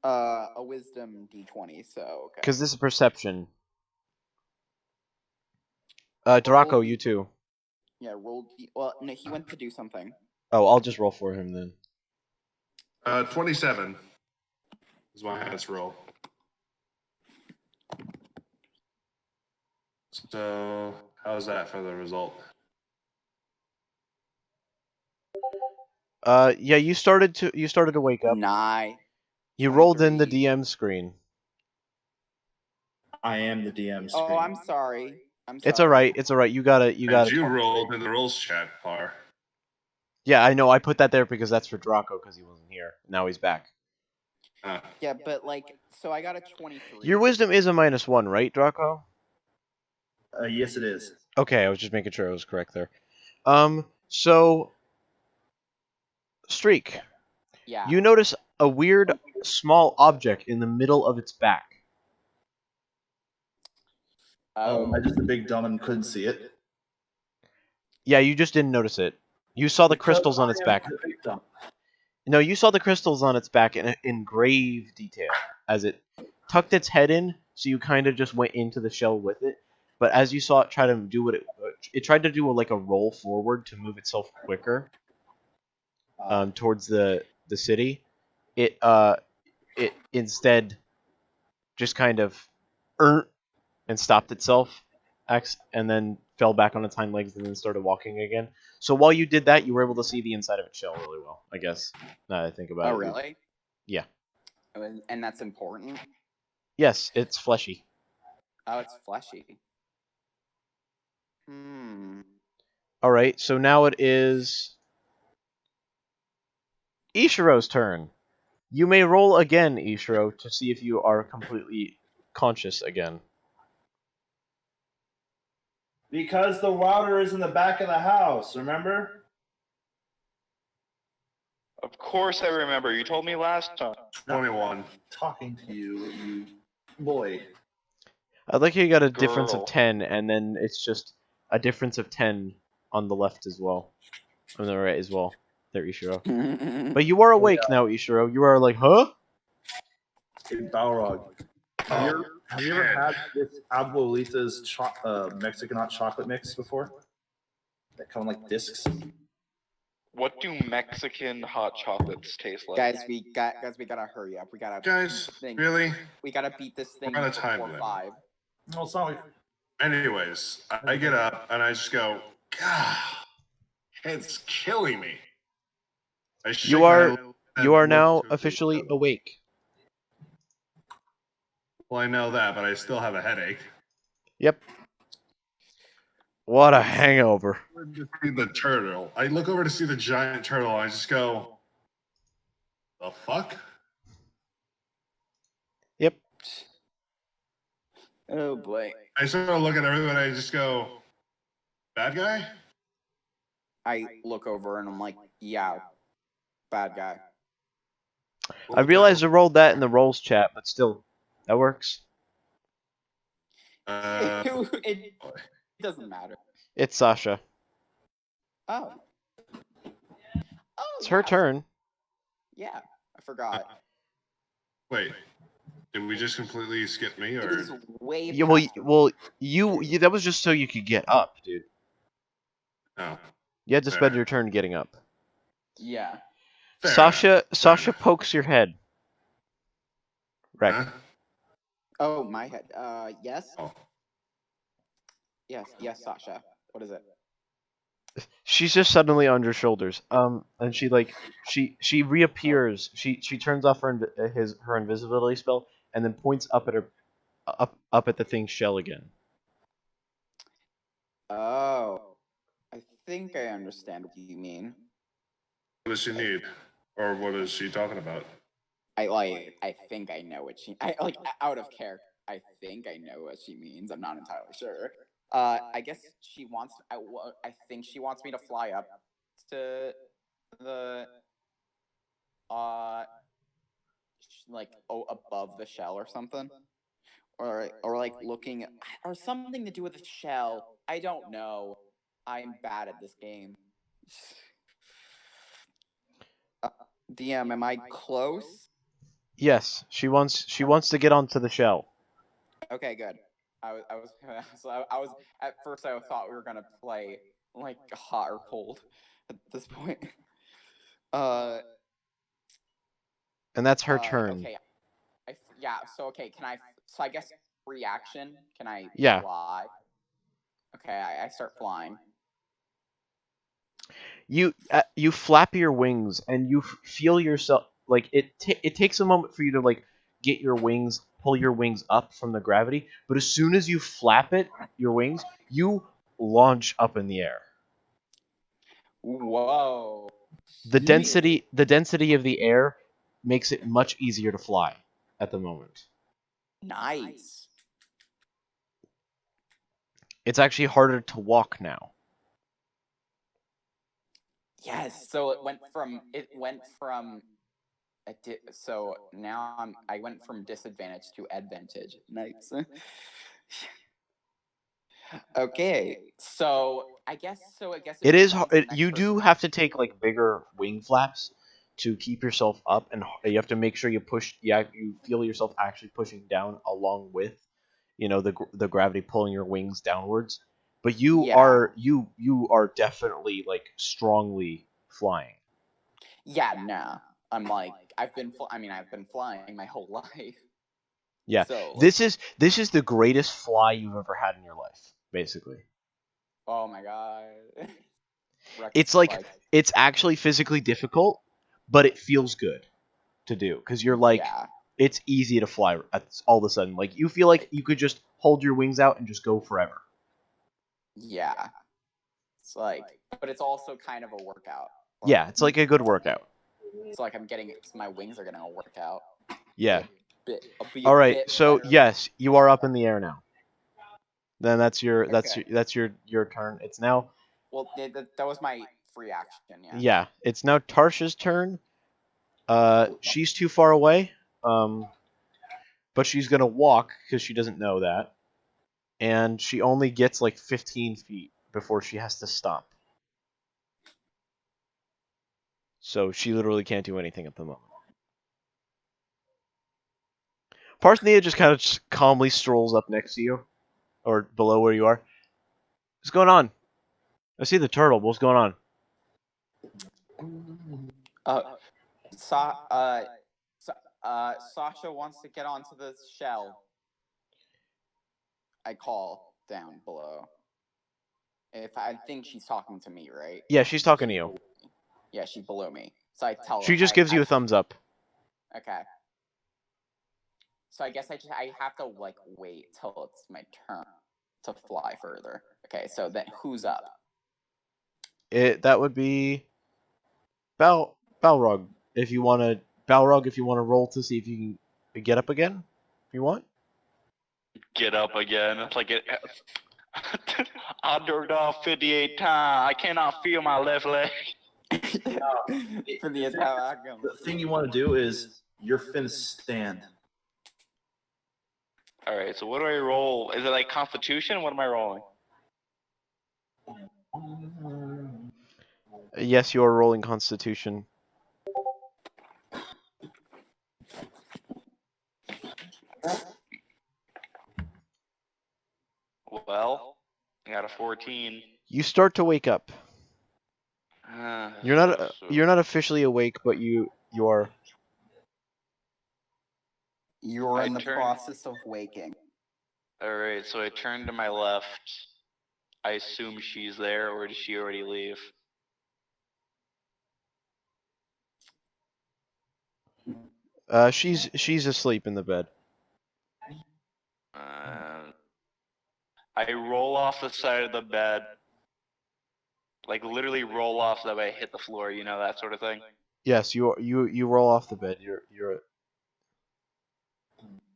a wisdom D20. So okay. Because this is perception. Draco, you too. Yeah, roll. Well, no, he went to do something. Oh, I'll just roll for him then. 27 is my highest roll. So, how's that for the result? Yeah, you started to wake up. Nigh. You rolled in the 23. DM screen. I am the DM screen. Oh, I'm sorry. It's all right. It's all right. You got And you it. rolled in the rolls chat, Par. Yeah, I know. I put that there because that's for Draco because he wasn't here. Now he's back. Yeah, but so I got a 23. Your wisdom is a -1, right, Draco? Yes, it is. Okay, I was just making sure I was correct there. So Streak, Yeah. you notice a weird small object in the middle of its back. Oh, am I just a big dumb and couldn't see it? Yeah, you just didn't notice it. You saw the Because crystals on its I am back. a big dumb. No, you saw the crystals on its back in grave detail as it tucked its head in, so you kind of just went into the shell with it. But as you saw it try to do what it tried to do like a roll forward to move itself quicker towards the city. It instead just kind of and stopped itself, and then fell back on its hind legs and then started walking again. So while you did that, you were able to see the inside of its shell really well, I guess. Now that I think about it. Oh, really? Yeah. And that's important? Yes, it's fleshy. Oh, it's fleshy. Hmm. Alright, so now it is Ishiro's turn. You may roll again, Ishiro, to see if you are completely conscious again. Because the router is in the back of the house, remember? Of course I remember. You told me last time. 21. Talking to you, you boy. I'd like you got a difference of Girl. 10, and then it's just a difference of 10 on the left as well. On the right as well. There, Ishiro. But you are awake now, Ishiro. You are like, huh? Hey, Balrog. Have you ever shit. had this Abuelita's Mexican hot chocolate mix before? That come in like discs. What do Mexican hot chocolates taste like? guys, we gotta hurry up. We gotta Guys, thing. really? We gotta beat this thing We're on a time before limit. 5. No, it's not like Anyways, I get up and I just go, God, it's killing me. I shake You my are head and you are look now to- officially awake. Well, I know that, but I still have a headache. Yep. What a hangover. To see the turtle. I look over to see the giant turtle and I just go, the fuck? Yep. Oh boy. I sort of look at everyone and I just go, bad guy? I look over and I'm like, yeah, bad guy. I realized I rolled that in the rolls chat, but still, that works. It doesn't matter. It's Sasha. Oh. It's her turn. Yeah, I forgot. Wait, did we just completely skip me, It or? is way Yeah, past the- well, you that was just so you could get up, dude. No. You had to spend Fair. your turn getting up. Yeah. Fair Sasha enough. pokes your head. Wreck. Huh? Oh, my head. Yes? Oh. Yes, Sasha. What is it? She's just suddenly on your shoulders. And she reappears. She turns off her invisibility spell and then points up at her up at the thing's shell again. Oh. I think I understand what you mean. What does she need? Or what is she talking about? I think I know what she out of character. I think I know what she means. I'm not entirely sure. I guess she wants. I think she wants me to fly up to the above the shell or something, or like looking or something to do with the shell. I don't know. I'm bad at this game. DM, am I close? Yes, she wants to get onto the shell. Okay, good. I was at first I thought we were gonna play like hot or cold at this point. And that's her turn. Okay. So okay, can I? So I guess reaction. Can I? Yeah. Fly? Okay, I start flying. You flap your wings and you feel yourself like it takes a moment for you to like get your wings, pull your wings up from the gravity, but as soon as you flap your wings, you launch up in the air. Whoa. The density of the air makes it much easier to fly at the moment. Nice. It's actually harder to walk now. Yes. So so now I went from disadvantage to advantage. Nice. Okay. So I guess it It is moves on hard. to the next You do person. have to take like bigger wing flaps to keep yourself up, and you have to make sure you push. Yeah, you feel yourself actually pushing down along with, the gravity pulling your wings downwards. But you Yeah. are definitely like strongly flying. Yeah, nah. I'm like I've been flying my whole life. Yeah, So this is the greatest fly you've ever had in your life, basically. oh my god. Rex It's is like it's actually physically difficult, but it feels good to do because you're like yeah. it's easy to fly all of a sudden. Like you feel like you could just hold your wings out and just go forever. Yeah. It's like but it's also kind of a workout. Yeah, it's like a good workout. It's like my wings are getting a workout. Yeah. I'll be All a right. bit So better. yes, you are up in the air now. Then that's your Okay. your turn. It's now Well, that was my free action, yeah. yeah. It's now Tarsha's turn. She's too far away. But she's gonna walk because she doesn't know that, and she only gets like 15 feet before she has to stop. So she literally can't do anything at the moment. Parthenia just kind of calmly strolls up next to you, or below where you are. What's going on? I see the turtle. What's going on? Sasha wants to get onto the shell. I call down below. If I think she's talking to me, right? Yeah, she's talking to you. Yeah, she's below me. So I tell her. She just gives you a thumbs up. Okay. So I guess I have to like wait till it's my turn to fly further. Okay, so then who's up? That would be Balrog. If you want to roll to see if you can get up again, if you want. Get up again. It's like it. I dozed off 58 times. I cannot feel my left leg. For the attack. The thing you want to do is you're finna stand. All right. So what do I roll? Is it like Constitution? What am I rolling? Yes, you are rolling Constitution. Well, I got a 14. You start to wake up. You're not officially awake, but you are. You're I in the turn- process of waking. All right. So I turn to my left. I assume she's there, or did she already leave? She's asleep in the bed. I roll off the side of the bed, like literally roll off so that way I hit the floor. You know, that sort of thing. Yes, you roll off the bed.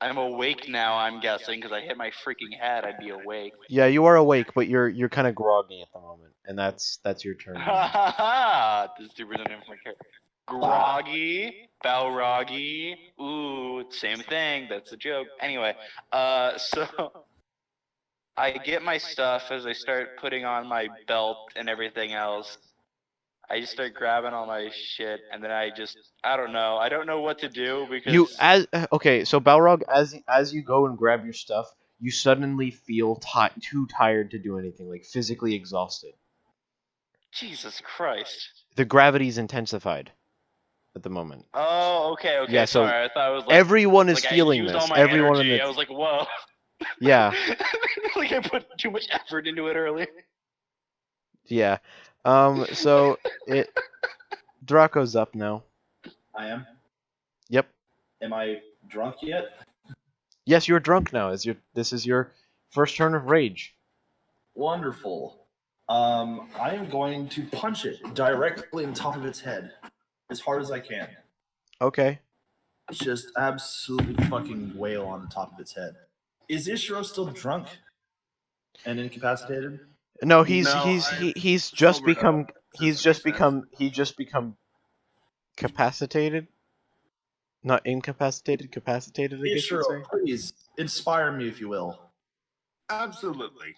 I'm awake now. I'm guessing because I hit my freaking head. I'd be awake. Yeah, you are awake, but you're kind of groggy at the moment, and that's your turn. Ha ha ha! This is 2% different character. Groggy, Balroggy. Ooh, same thing. That's a joke. Anyway, so I get my stuff as I start putting on my belt and everything else. I just start grabbing all my shit, and then I don't know. I don't know what to do because Okay, so Balrog, as you go and grab your stuff, you suddenly feel too tired to do anything, like physically exhausted. Jesus Christ. The gravity's intensified at the moment. Oh, okay. Yeah, so sorry. I thought it was like everyone is like feeling I used this. all my Everyone energy. in I was like, whoa. Yeah. Like I put too much effort into it earlier. Yeah. So Draco's up now. I am. Yep. Am I drunk yet? Yes, you're drunk now. This is your first turn of rage. Wonderful. I am going to punch it directly on top of its head as hard as I can. Okay. Just absolutely fucking wail on the top of its head. Is Ishiro still drunk? and incapacitated. No, he's No, he's I've he's just sobered become up to he's some just extent. become he just become capacitated, not incapacitated. Capacitated, I guess you'd say. Ishiro, please inspire me, if you will. Absolutely.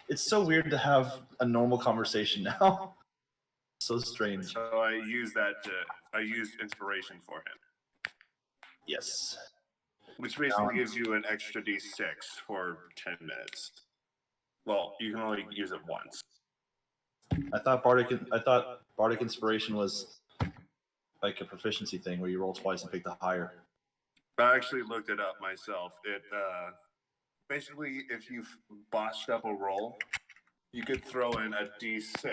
It's so weird to have a normal conversation now. So strange. So I used inspiration for him, Yes. which basically gives you an extra d6 for 10 minutes. Well, you can only use it once. I thought Bardic Inspiration was like a proficiency thing where you roll twice and pick the higher. I actually looked it up myself. It basically, if you've botched up a roll, you could throw in a d6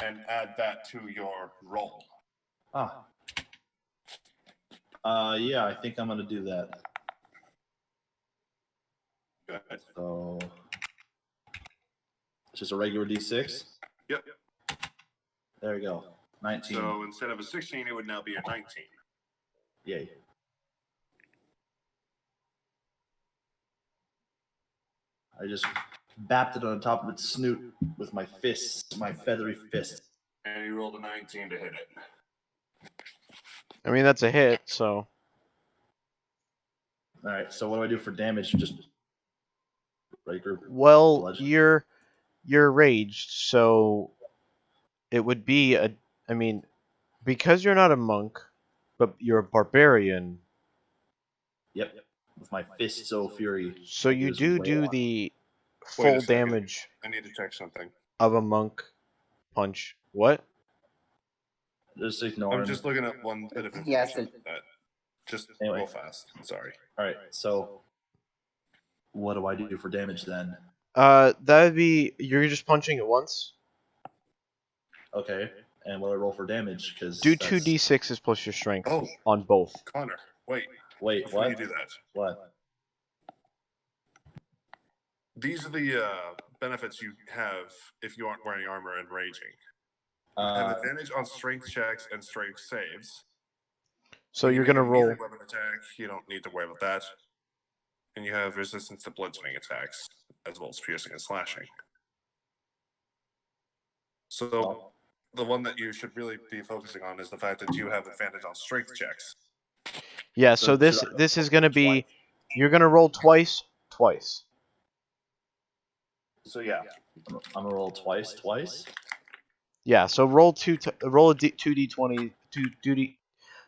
and add that to your roll. Ah. Yeah, I think I'm gonna do that. Good. So it's just a regular D6. Yep. There we go. 19. So instead of a 16, it would now be a 19. Yay. I just bapped it on the top of its snoot with my fists, my feathery fists. And you rolled a 19 to hit it. I mean, that's a hit. So All right. So what do I do for damage? Just regular. well, Bludgeon. you're raged, so it would be a. I mean, because you're not a monk, but you're a barbarian. Yep. With my fists so fury. So you Just do wail on. the Wait a full second. damage I need to check something. of a monk punch. What? Just ignore I'm him. just looking at one bit of Yes, information. Just Anyway. real fast. Sorry. All right. So what do I do for damage then? That would be you're just punching it once. Okay. And what do I roll for damage? Because Do 2d6s plus your strength Oh, on both. Connor, wait. Wait, Before you what? do that, What? these are the benefits you have if you aren't wearing armor and raging. You have Uh, advantage on strength checks and strength saves. So When you you're make gonna a melee roll. weapon attack, you don't need to worry about that. And you have resistance to bludgeoning attacks, as well as piercing and slashing. So the one that you should really be focusing on is the fact that you have advantage on strength checks. Yeah. So So this should I this is roll gonna be. twice? You're gonna roll twice. So yeah, I'm gonna roll twice. Yeah. So roll roll a 2d20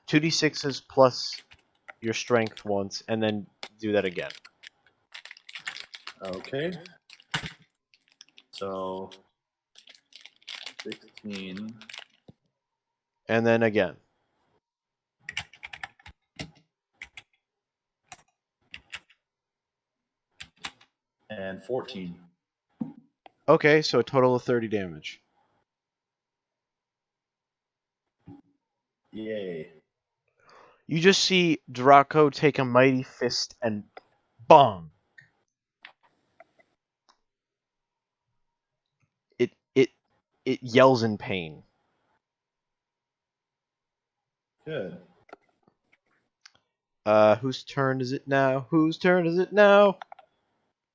2d6s plus your strength once, and then do that again. Okay. So 16. And then again. And 14. Okay, so a total of 30 damage. Yay. You just see Draco take a mighty fist and bong. It yells in pain. Good. Whose turn is it now? Whose turn is it now?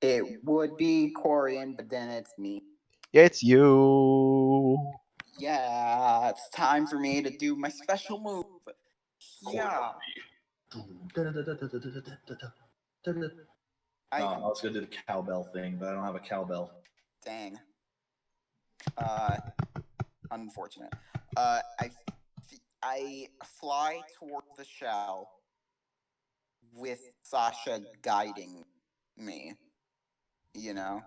It would be Corian, but then it's me. It's you. Yeah, it's time for me to do my special move. Yeah. I was gonna do the cowbell thing, but I don't have a cowbell. Dang. Unfortunate. I fly toward the shell with Sasha guiding me. You know,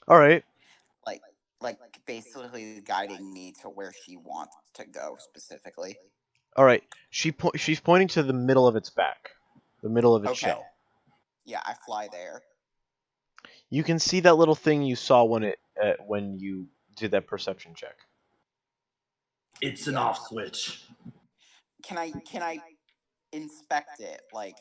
All right. like basically guiding me to where she wants to go specifically. All right. She's pointing to the middle of its back, the middle of its Okay. shell. Yeah, I fly there. You can see that little thing you saw when you did that perception check. It's an off switch. Can I inspect it? Like,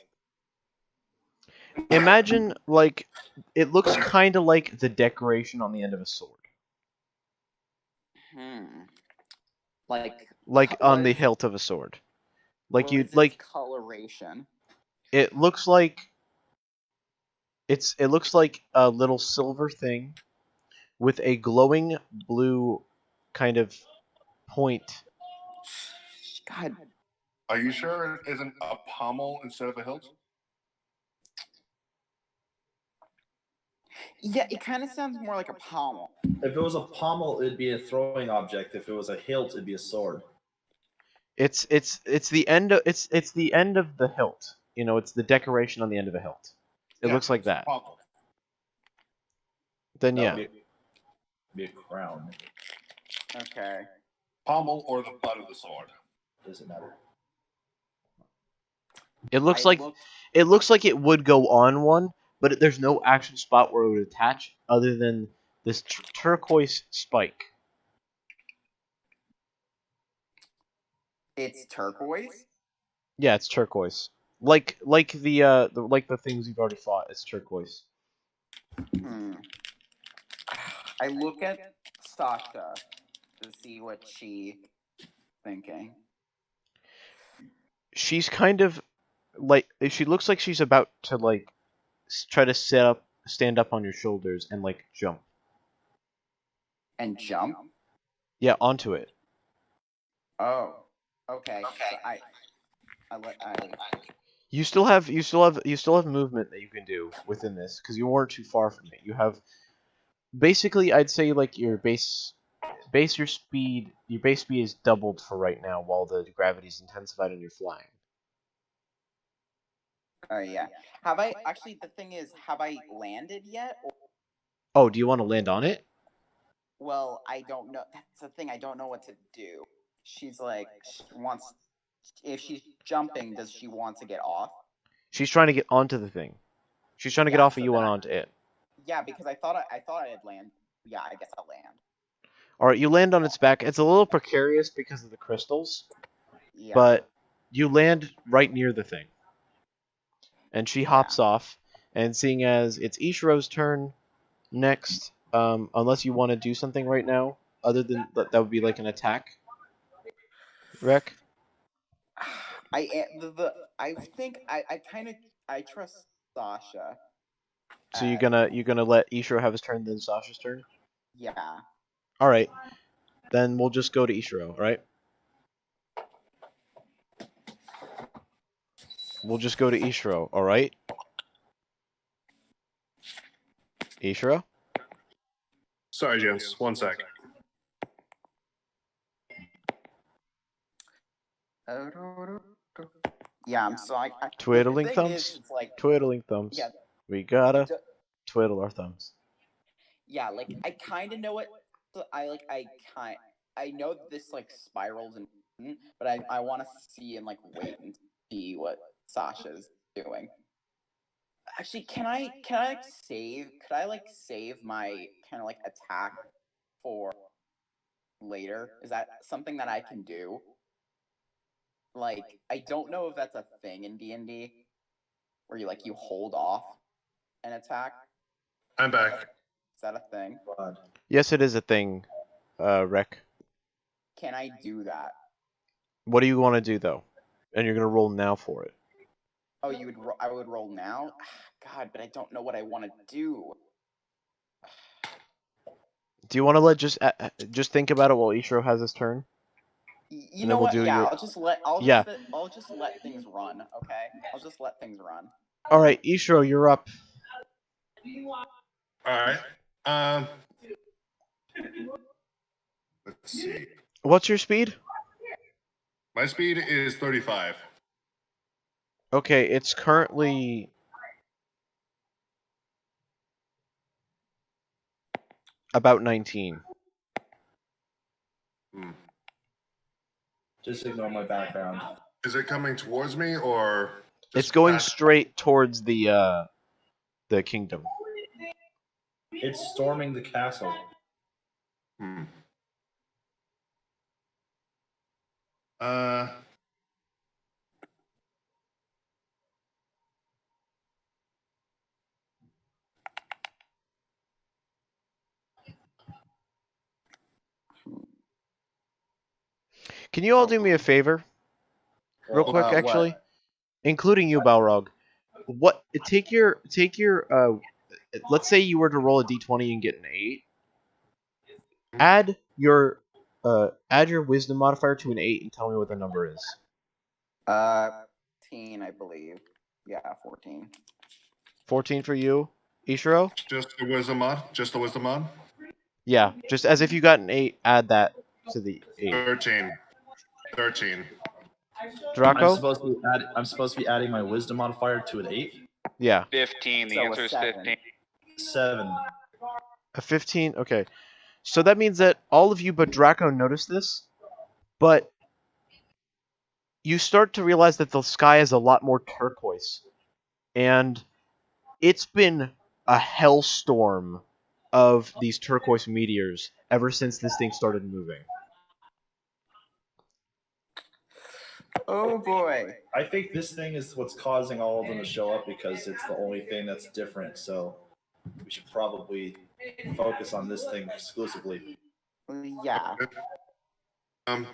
Imagine like it looks kind of like the decoration on the end of a sword, like on the hilt of a sword. Like what you is its like coloration. it looks like It looks like a little silver thing with a glowing blue kind of point. God, Are you sure it isn't a pommel instead of a hilt? yeah, it kind of sounds more like a pommel. If it was a pommel, it'd be a throwing object. If it was a hilt, it'd be a sword. It's the end of it's the end of the hilt. You know, it's the decoration on the end of a hilt. It Yeah, looks like it's a that. pommel. Then That yeah. would be a crown. Okay. Pommel or the butt of the sword. Doesn't matter. It looks I like looked- it looks like it would go on one, but there's no actual spot where it would attach other than this turquoise spike. It's turquoise. Yeah, it's turquoise. Like the things you've already fought, it's turquoise. Hmm. I look at Sasha to see what she thinking. She's kind of like she looks like she's about to like try to stand up on your shoulders and like jump. And jump. Yeah, onto it. Oh. Okay. So I. You still have movement that you can do within this because you weren't too far from it. You have basically, I'd say like your base speed is doubled for right now while the gravity's intensified and you're flying. Oh yeah. Have I actually? The thing is, have I landed yet? Or, Oh, do you want to land on it? well, I don't know. That's the thing. I don't know what to do. She's like, she wants. If she's jumping, does she want to get off? She's trying to get onto the thing. She's trying to get Yeah, off of so you and then onto it. Yeah, because I thought I'd land. Yeah, I guess I'll land. All right, you land on its back. It's a little precarious because of the crystals, Yeah. but you land right near the thing. And she hops off, and seeing as it's Ishiro's turn next, unless you want to do something right now, other than that would be like an attack. Rek? I think I kind of I trust Sasha. So you're gonna let Ishiro have his turn, then Sasha's turn? Yeah. All right, then we'll just go to Ishiro. All right. We'll just go to Ishiro. All right. Ishiro. Sorry, James. 1 sec. Yeah, I'm so Twiddling the thing thumbs. is, it's like, Twiddling thumbs. yeah, We gotta d- twiddle our thumbs. yeah, like I kind of know what I know this like spirals and but I want to see and like wait and see what Sasha's doing. Actually, can I like save? Could I like save my kind of like attack for later? Is that something that I can do? Like, I don't know if that's a thing in D&D where you hold off an attack. I'm back. Is that a thing? God. Yes, it is a thing, Rek. Can I do that? What do you want to do though? And you're gonna roll now for it. Oh, I would roll now? God, but I don't know what I want to do. Do you want to let just think about it while Ishiro has his turn? You And know then we'll what? do Yeah, your- I'll just let things run, okay? I'll just let things run. All right, Ishiro, you're up. All right. Let's see. What's your speed? My speed is 35. Okay, it's currently about 19. Hmm. Just ignore my background. Is it coming towards me or? It's just going past- straight towards the kingdom. It's storming the castle. Hmm. Can you all do me a favor? Real quick, what? actually? Including you, Balrog. what? Take your. Let's say you were to roll a d20 and get an 8. Add your wisdom modifier to an 8 and tell me what the number is. 14, I believe. Yeah, 14. 14 for you, Ishiro? Just the wisdom mod. Just the wisdom mod. Yeah, just as if you got an 8, add that to the 8. 13. 13. Draco? I'm supposed to be adding my wisdom modifier to an 8. Yeah. 15. The So a answer is 7. 15. 7. A 15? Okay. So that means that all of you but Draco notice this, but you start to realize that the sky is a lot more turquoise. And it's been a hellstorm of these turquoise meteors ever since this thing started moving. Oh boy. I think this thing is what's causing all of them to show up because it's the only thing that's different. So we should probably focus on this thing exclusively. Yeah. Trying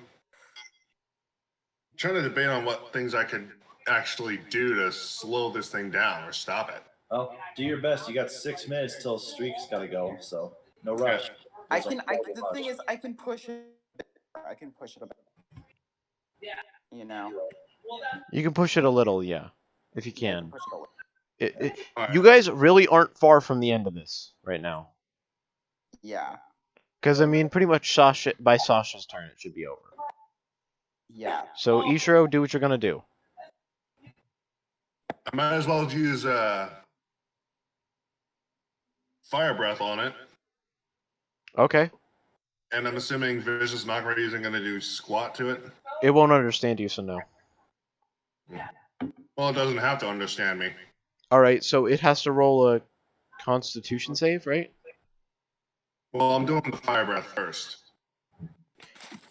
to debate on what things I could actually do to slow this thing down or stop it. Well, do your best. You got 6 minutes till Streak's got to go, so no rush. The thing is, I can push it. I can push it a bit. You know. You can push it a little, yeah, if you Yeah, I can. push it a little. Alright. You guys really aren't far from the end of this right now. Yeah. Because, I mean, pretty much by Sasha's turn, it should be over. Yeah. So, Ishiro, do what you're going to do. I might as well use fire breath on it. Okay. And I'm assuming Vicious Mockery isn't going to do squat to it. It won't understand you, so no. Well, it doesn't have to understand me. Alright, so it has to roll a Constitution save, right? Well, I'm doing the fire breath first.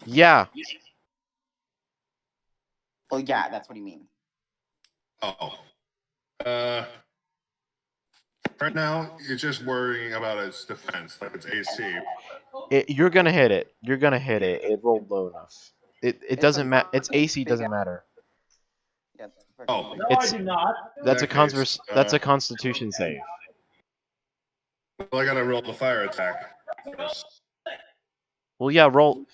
Yeah. Well, yeah, that's what you mean. Oh. Right now, you're just worrying about its defense, like its AC. You're going to hit it. You're going to hit it. It rolled low enough. It doesn't matter. Its AC doesn't matter. Yeah, it's a Oh. fucking- No, It's- I do not. That's that a Constitution save. Well, I gotta roll the fire attack first. Well, yeah, roll.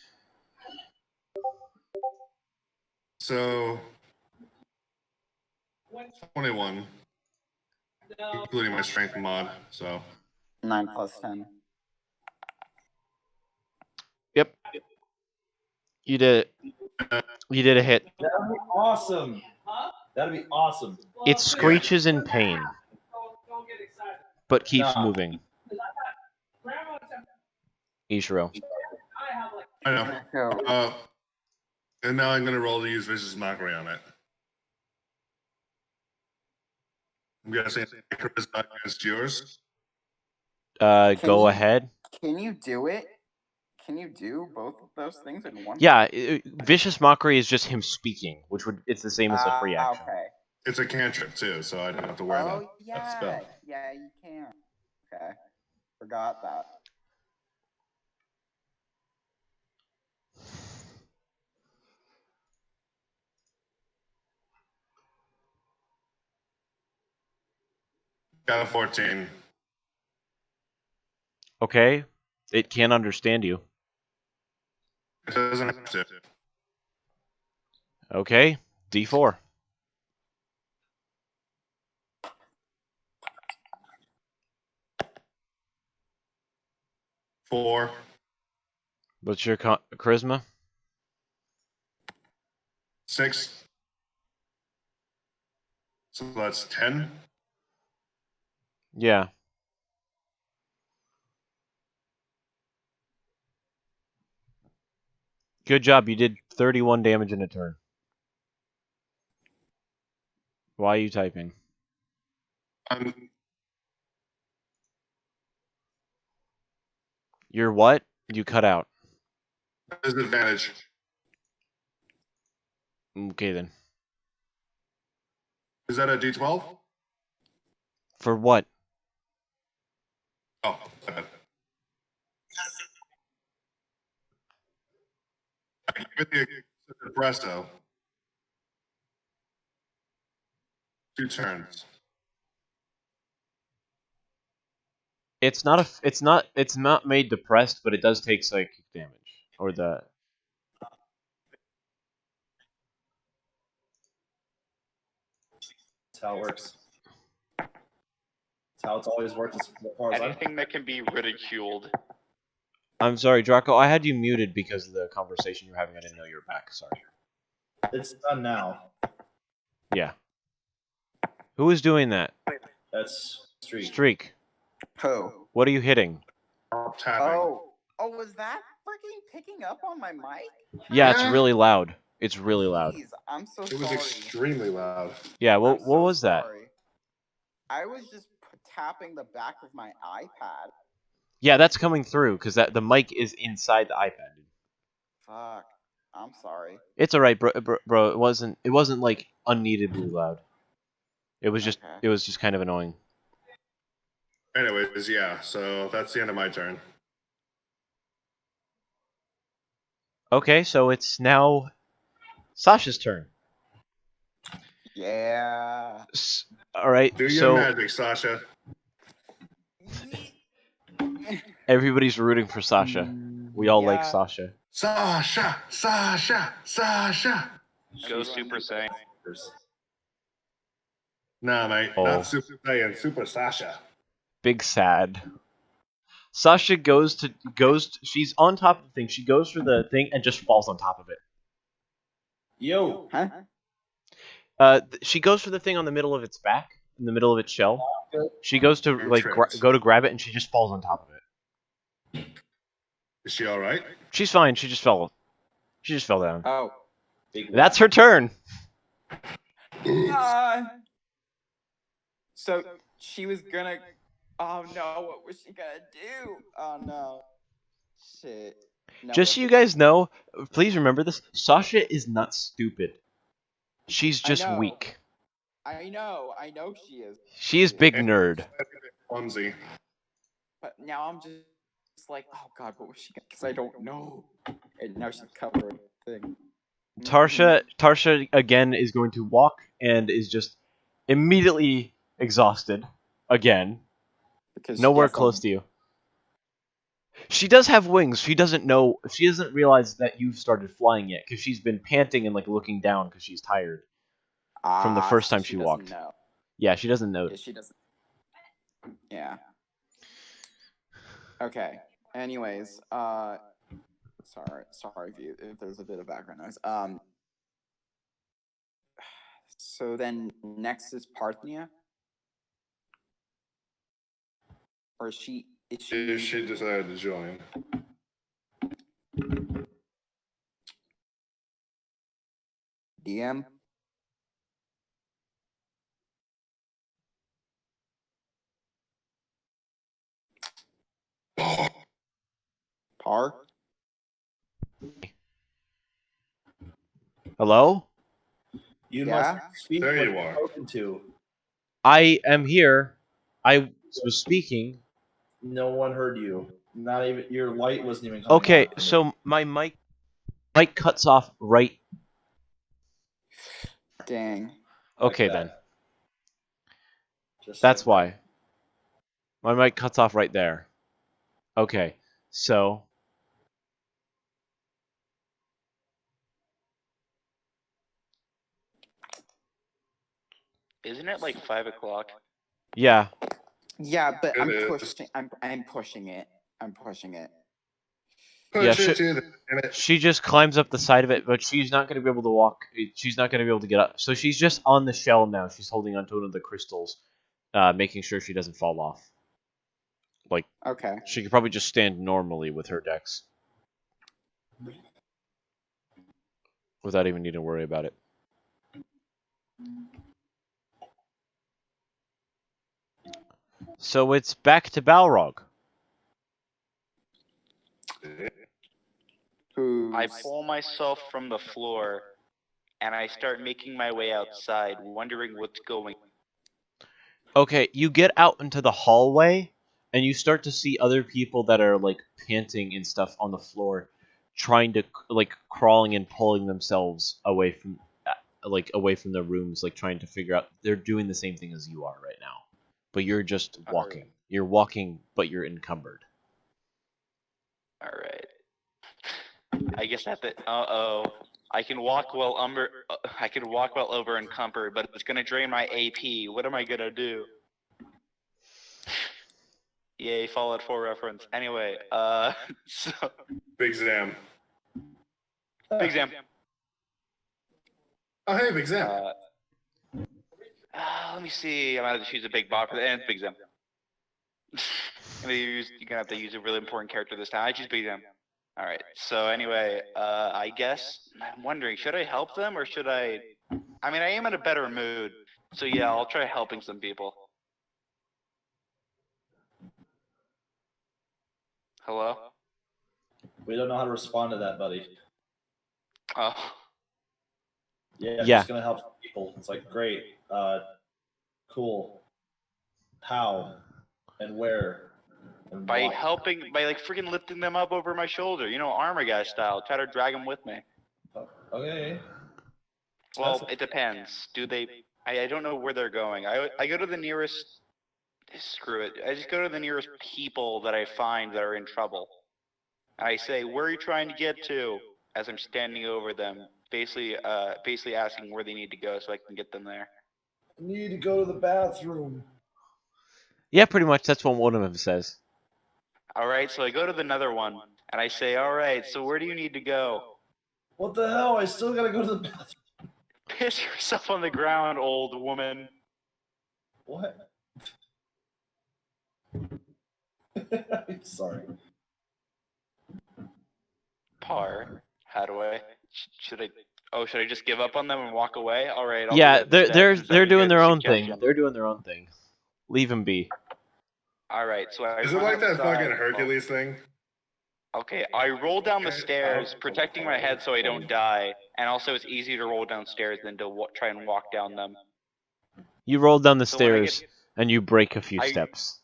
So, 21, including my strength mod. So, 9 plus 10. Yep. You did it. You did a hit. That'd be awesome. That'd be awesome. It screeches in pain, but keeps Nah. moving. Ishiro. I know. So, And now I'm gonna roll to use Vicious Mockery on it. I'm guessing charisma against yours. Go you- ahead. can you do it? Can you do both of those things in one? Yeah, Vicious Mockery is just him speaking, it's the same as a free action. Okay. It's a cantrip too, so I don't have to worry about Oh, that yeah. spell. Yeah, you can. Okay. Forgot that. Got a 14. Okay. It can't understand you. It doesn't have to. Okay. D4. Four. What's your charisma? 6. So that's 10. Yeah. Good job. You did 31 damage in a turn. Why are you typing? You're what? You cut out. Disadvantage. Okay then. Is that a D12? For what? Oh, my bad. I give it the espresso. 2 turns. It's not it's not made depressed, but it does take psychic damage. Or the That's how it works. That's how it's always worked as far as I. Anything that can be ridiculed. I'm sorry, Draco, I had you muted because of the conversation you were having. I didn't know you were back, sorry. It's done now. Yeah. Who is doing that? That's Streak. Streak. Who? What are you hitting? Tapping. Oh, was that freaking picking up on my mic? Yeah, it's really loud. It's really loud. Jeez, I'm so It was sorry. extremely loud. Yeah, I'm what so was that? sorry. I was just tapping the back of my iPad. Yeah, that's coming through because the mic is inside the iPad. Dude. Fuck. I'm sorry. It's alright, bro. It wasn't like unneededly loud. It was just Okay. kind of annoying. Anyways, yeah. So that's the end of my turn. Okay, so it's now Sasha's turn. Yeah. All right, Do your so magic, Sasha. everybody's rooting for Sasha. We all like Yeah. Sasha. Sasha, Sasha, Sasha. Go Super Saiyan. Nah, mate. Oh. Not Super Saiyan, Super Sasha. Big sad. Sasha she's on top of the thing. She goes for the thing and just falls on top of it. Yo. Huh? She goes for the thing on the middle of its back, in the middle of its shell. She goes to like Entrance. go to grab it and she just falls on top of it. Is she all right? She's fine. She just fell down. Oh. That's her turn. So she was gonna. Oh no! What was she gonna do? Oh no! Shit. No, Just so what you the- guys know, please remember this. Sasha is not stupid. She's I just know. weak. I know she is. She is big nerd. Clumsy. But now I'm just like, oh god, what was she gonna? Because I don't know. And now she's covering the thing. Tarsha again is going to walk and is just immediately exhausted again. Because Nowhere close to you. She does have wings. She doesn't know. She doesn't realize that you've started flying yet because she's been panting and like looking down because she's tired from the first time she walked. Know. Yeah, she doesn't know. Yeah, she doesn't. Yeah. Okay. Anyways, sorry if there's a bit of background noise. So then next is Parthenia, or is she? She decided to join. DM. Par. Hello? You Yeah? must speak There when you you're are. spoken to. I am here. I was speaking. No one heard you. Not even your light wasn't even coming Okay, on. so my mic cuts off right. Dang. Okay that. then. Just That's like why. My mic cuts off right there. Okay, so Isn't it like 5 o'clock? yeah. Yeah, but It I'm is. pushing. I'm pushing it. I'm pushing it. Yeah, Push it to the limit. She just climbs up the side of it, but she's not going to be able to walk. She's not going to be able to get up. So she's just on the shell now. She's holding onto one of the crystals, making sure she doesn't fall off. Like, Okay. she could probably just stand normally with her dex. Without even needing to worry about it. So it's back to Balrog. Who's... I pull myself from the floor and I start making my way outside, wondering what's going. Okay, you get out into the hallway, and you start to see other people that are, like, panting and stuff on the floor, trying to, like, crawling and pulling themselves away from the rooms, like, trying to figure out. They're doing the same thing as you are right now. but you're just All walking. right. You're walking, but you're encumbered. All right. I guess I have to. I can walk while I can walk while over encumbered, but it's gonna drain my AP. What am I gonna do? Yay, Fallout 4 reference. Anyway, so Big Zam. Big Zam. Oh, hey, Big Zam. Let me see. I'm gonna have to choose a big bot for the and Big Zam. You're gonna have to use a really important character this time. I choose Big Zam. All right. So anyway, I guess I'm wondering, should I help them or should I? I mean, I am in a better mood, so yeah, I'll try helping some people. Hello? We don't know how to respond to that, buddy. Oh, Yeah, Yeah. just gonna help some people. It's like great, cool. How and where? And by why? helping, by like freaking lifting them up over my shoulder, you know, armor guy style. Try to drag them with me. Okay. Well, it depends. Do they? I don't know where they're going. I go to the nearest. Screw it. I just go to the nearest people that I find that are in trouble. I say, "Where are you trying to get to?" As I'm standing over them, basically asking where they need to go so I can get them there. I need to go to the bathroom. Yeah, pretty much. That's what one of them says. All right, so I go to the another one and I say, "All right, so where do you need to go?" What the hell? I still gotta go to the bathroom. Piss yourself on the ground, old woman. What? I'm sorry. Par. How do I? Should I? Oh, should I just give up on them and walk away? All right. I'll Yeah, do that instead, they're since they're that's a doing good their own thing. suggestion. They're doing their own thing. Leave them be. All right. So I Is it run like that outside. fucking Hercules thing? Okay, I roll down the stairs, protecting my head so I don't die, and also it's easier to roll downstairs than to try and walk down them. You roll down the So when I stairs and you break a few I- steps.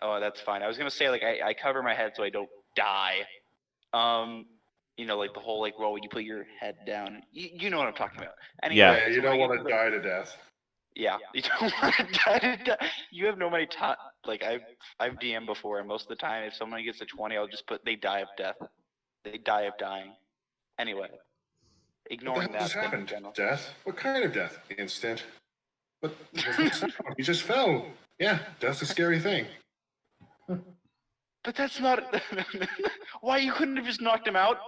Oh, that's fine. I was gonna say like I cover my head so I don't die. You know, like the whole like roll, you put your head down. You know what I'm talking about. Anyway, Yeah. Yeah, you so when I don't get want to to die to death. Yeah, you don't want to die. You have no money. Like I've DM'd before, and most of the time, if someone gets a 20, I'll just put they die of death. They die of dying. Anyway, What the ignoring hell that just thing in happened? general. Death? What kind of death? Instant. But he just fell. Yeah, death's a scary thing. But that's not. Why you couldn't have just knocked him out?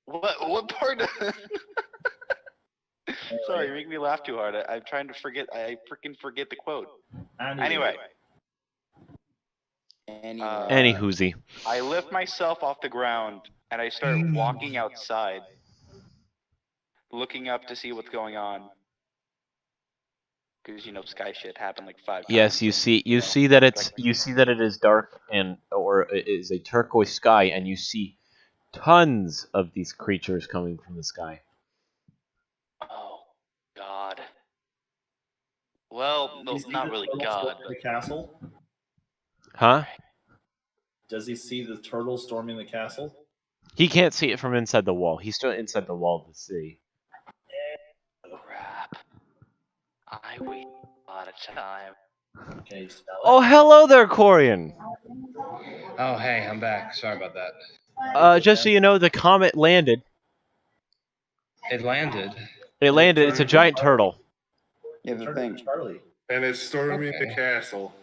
What part? Sorry, you make me laugh too hard. I'm trying to forget. I freaking forget the quote. Anyway. Any whoozy. I lift myself off the ground and I start walking outside, looking up to see what's going on. Because you know, sky shit happened like 5 times. Yes, you see that it is dark or it is a turquoise sky, and you see tons of these creatures coming from the sky. Oh, God. Well, no, You see not the really turtle God. storming the castle? Huh? Does he see the turtle storming the castle? He can't see it from inside the wall. He's still inside the wall of the city. Crap. I wait a lot of time. Can you smell it? Oh, hello there, Corian. Oh, hey, I'm back. Sorry about that. Just so you know, the comet landed. It landed. It landed. It's a giant turtle. Yeah, the Turn thing. to Charlie. And it's storming the Okay. castle.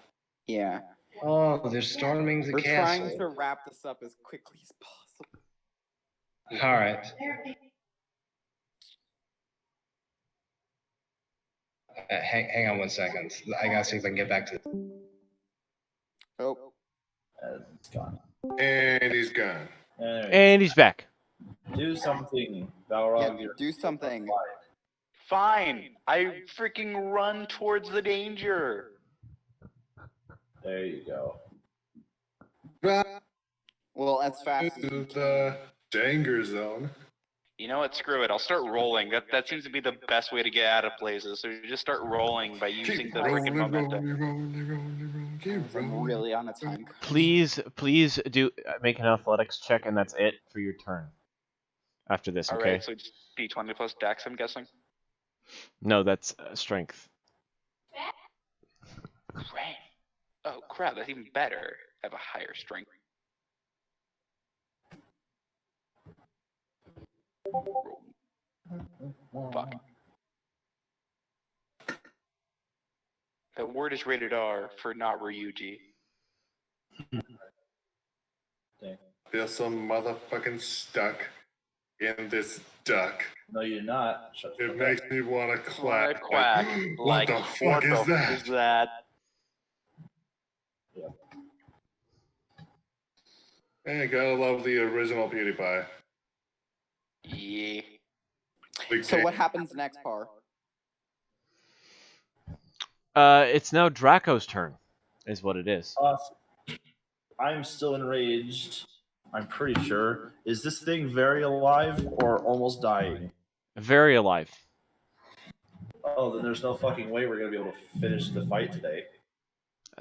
Yeah. Oh, they're storming the We're trying castle. to wrap this up as quickly as possible. All right. Hang on 1 second. I gotta see if I can get back to. Oh, It's gone. And he's gone. Anyways, And he's back. do something, yeah, Balrog. You're do something. Fine. I freaking run towards the danger. There you go. Back Well, as fast as to you the danger zone. You know what? Screw it. I'll start rolling. That seems to be the best way to get out of places. So you just start rolling by using Keep the rolling, freaking momentum. rolling, keep I'm rolling. really on a time. Please do make an athletics check, and that's it for your turn. After this, okay? Alright, so it's D20 plus Dex, I'm guessing. No, that's strength. Great. Oh crap, that's even better. I have a higher strength. Fuck. That word is rated R for not Ryuji. Feel so motherfucking stuck in this duck. No, you're not. Shut the It fuck makes up. me want to Quack, quack. quack. What Like, the fuck is what the that? f- is that? Hey, gotta love the original PewDiePie. Yeah. Big So game. what happens next, Par? It's now Draco's turn, is what it is. Awesome. I'm still enraged. I'm pretty sure. Is this thing very alive or almost dying? Very alive. Oh, then there's no fucking way we're gonna be able to finish the fight today.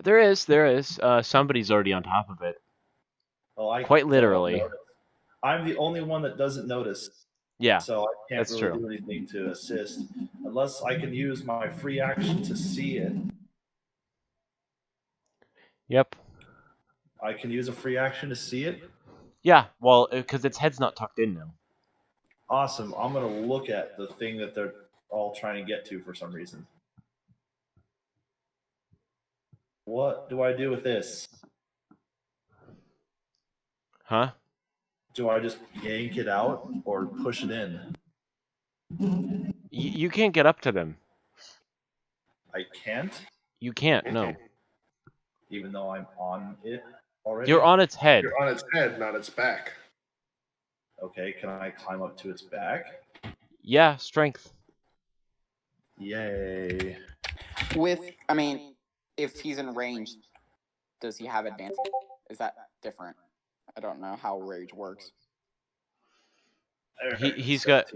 There is. Somebody's already on top of it. Oh, I Quite don't literally. notice. I'm the only one that doesn't notice, Yeah, so I can't that's really true. do anything to assist unless I can use my free action to see it. Yep. I can use a free action to see it. Yeah, well, because its head's not tucked in now. Awesome. I'm gonna look at the thing that they're all trying to get to for some reason. What do I do with this? Huh? Do I just yank it out or push it in? You can't get up to them. I can't, You can't, no. even though I'm on it already. You're on its head. You're on its head, not its back. Okay, can I climb up to its back? Yeah, strength. Yay. If he's in range, does he have advantage? Is that different? I don't know how rage works. He's got...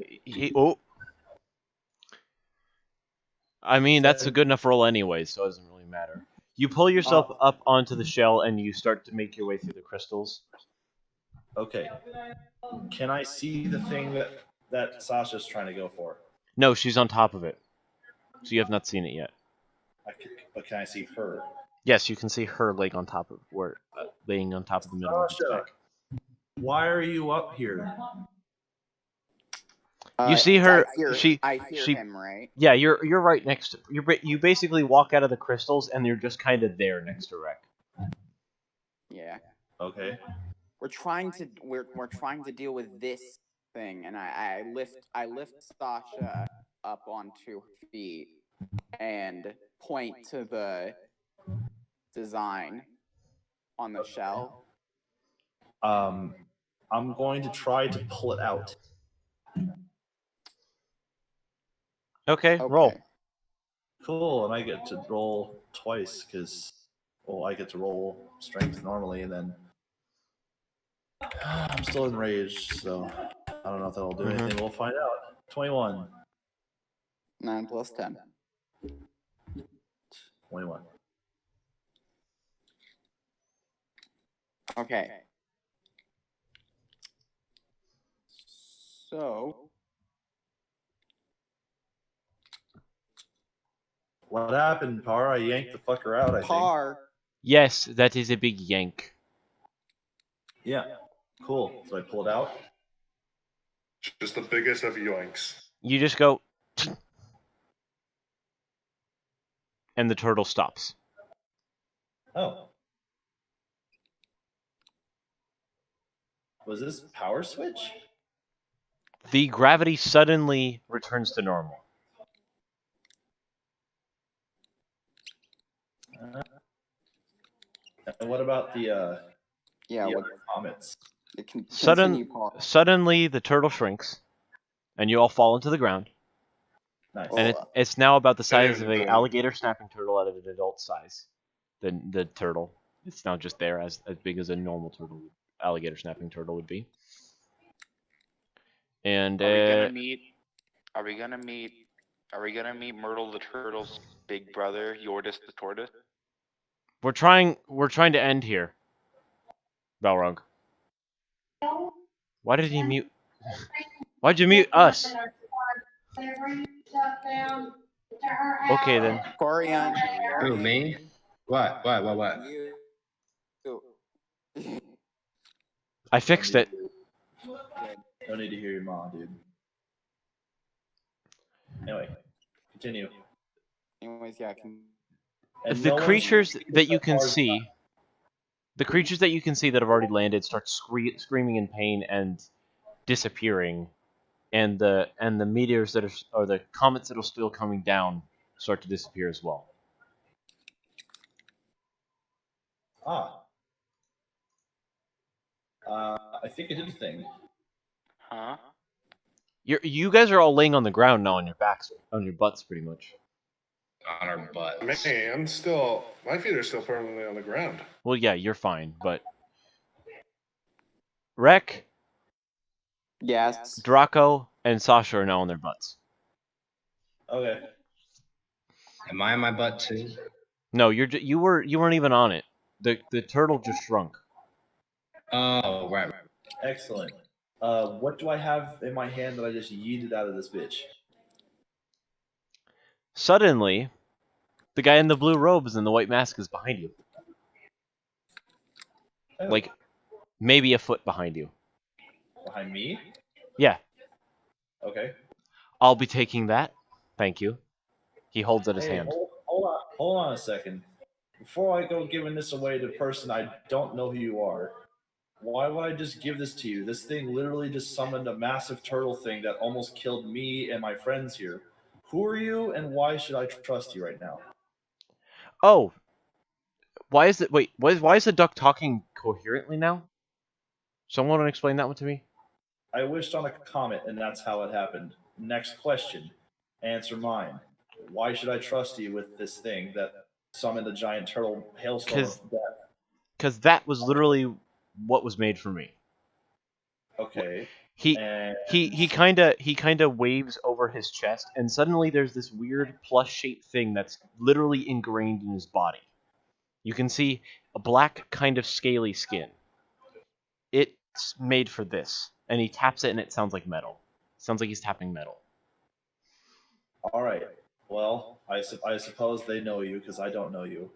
Oh. I mean, that's a good enough roll anyway, so it doesn't really matter. You pull yourself up onto the shell and you start to make your way through the crystals. Okay. Can I see the thing that Sasha's trying to go for? No, she's on top of it. So you have not seen it yet. But can I see her? Yes, you can see her laying on top of laying on top of the middle of its Sasha, back. why are you up here? You see her. I hear she. him, right? Yeah, you're right next to. You basically walk out of the crystals and you're just kind of there next to Rek. Yeah. Okay. We're trying to deal with this thing, and I lift Sasha up onto her feet and point to the design on the shell. I'm going to try to pull it out. Okay, roll. Cool, and I get to roll twice because, well, I get to roll strength normally, and then I'm still enraged, so I don't know if that'll do anything. We'll find out. 21. 9 plus 10. 21. Okay. So What happened, Par? I yanked the fucker out, I think. Par. Yes, that is a big yank. Yeah. Cool. So I pull it out. Just the biggest of yoinks. You just go, and the turtle stops. Oh. Was this power switch? The gravity suddenly returns to normal. And what about the Yeah. the What, other comets? it can Sudden- continue, Par. Suddenly, the turtle shrinks, and you all fall into the ground. Nice. And it's now about the size of an Boom. alligator snapping turtle out of an adult size. The turtle. It's now just there as big as a normal turtle, alligator snapping turtle would be. And Are we gonna meet? Are we gonna meet Myrtle the Turtle's big brother, Yordis the Tortoise? we're trying to end here. Balrog. Why did he mute? Why'd you mute us? Okay then. Corian. Who, me? What? You. Good. I fixed it. No need to hear your mom, dude. Anyway, continue. Anyways, yeah. And The no one's creatures that you as can far as- see, the creatures that you can see that have already landed start screaming in pain and disappearing, and the meteors that are, or the comets that are still coming down start to disappear as well. Ah. I think I did a thing. Huh? You guys are all laying on the ground now on your backs, on your butts, pretty much. On our butts. Man, my feet are still permanently on the ground. Well, yeah, you're fine, but Rek, Yes. Draco, and Sasha are now on their butts. Okay. Am I on my butt too? No, you weren't even on it. The turtle just shrunk. Oh, right. Excellent. What do I have in my hand that I just yeeted out of this bitch? Suddenly, the guy in the blue robes and the white mask is behind you. Oh, Like, maybe a foot behind you. behind me? Yeah, Okay. I'll be taking that. Thank you. He holds out his Hey, hand. hold on a second. Before I go giving this away to a person I don't know who you are, why would I just give this to you? This thing literally just summoned a massive turtle thing that almost killed me and my friends here. Who are you, and why should I trust you right now? Oh, why is it? Wait, why is the duck talking coherently now? Someone want to explain that one to me? I wished on a comet, and that's how it happened. Next question. Answer mine. Why should I trust you with this thing that summoned a giant turtle hailstorm of death? Because that was literally what was made for me. Okay. He And he kind of waves over his chest, and suddenly there's this weird plus-shaped thing that's literally ingrained in his body. You can see a black kind of scaly skin. It's made for this, and he taps it, and it sounds like metal. Sounds like he's tapping metal. all right. Well, I suppose they know you because I don't know you.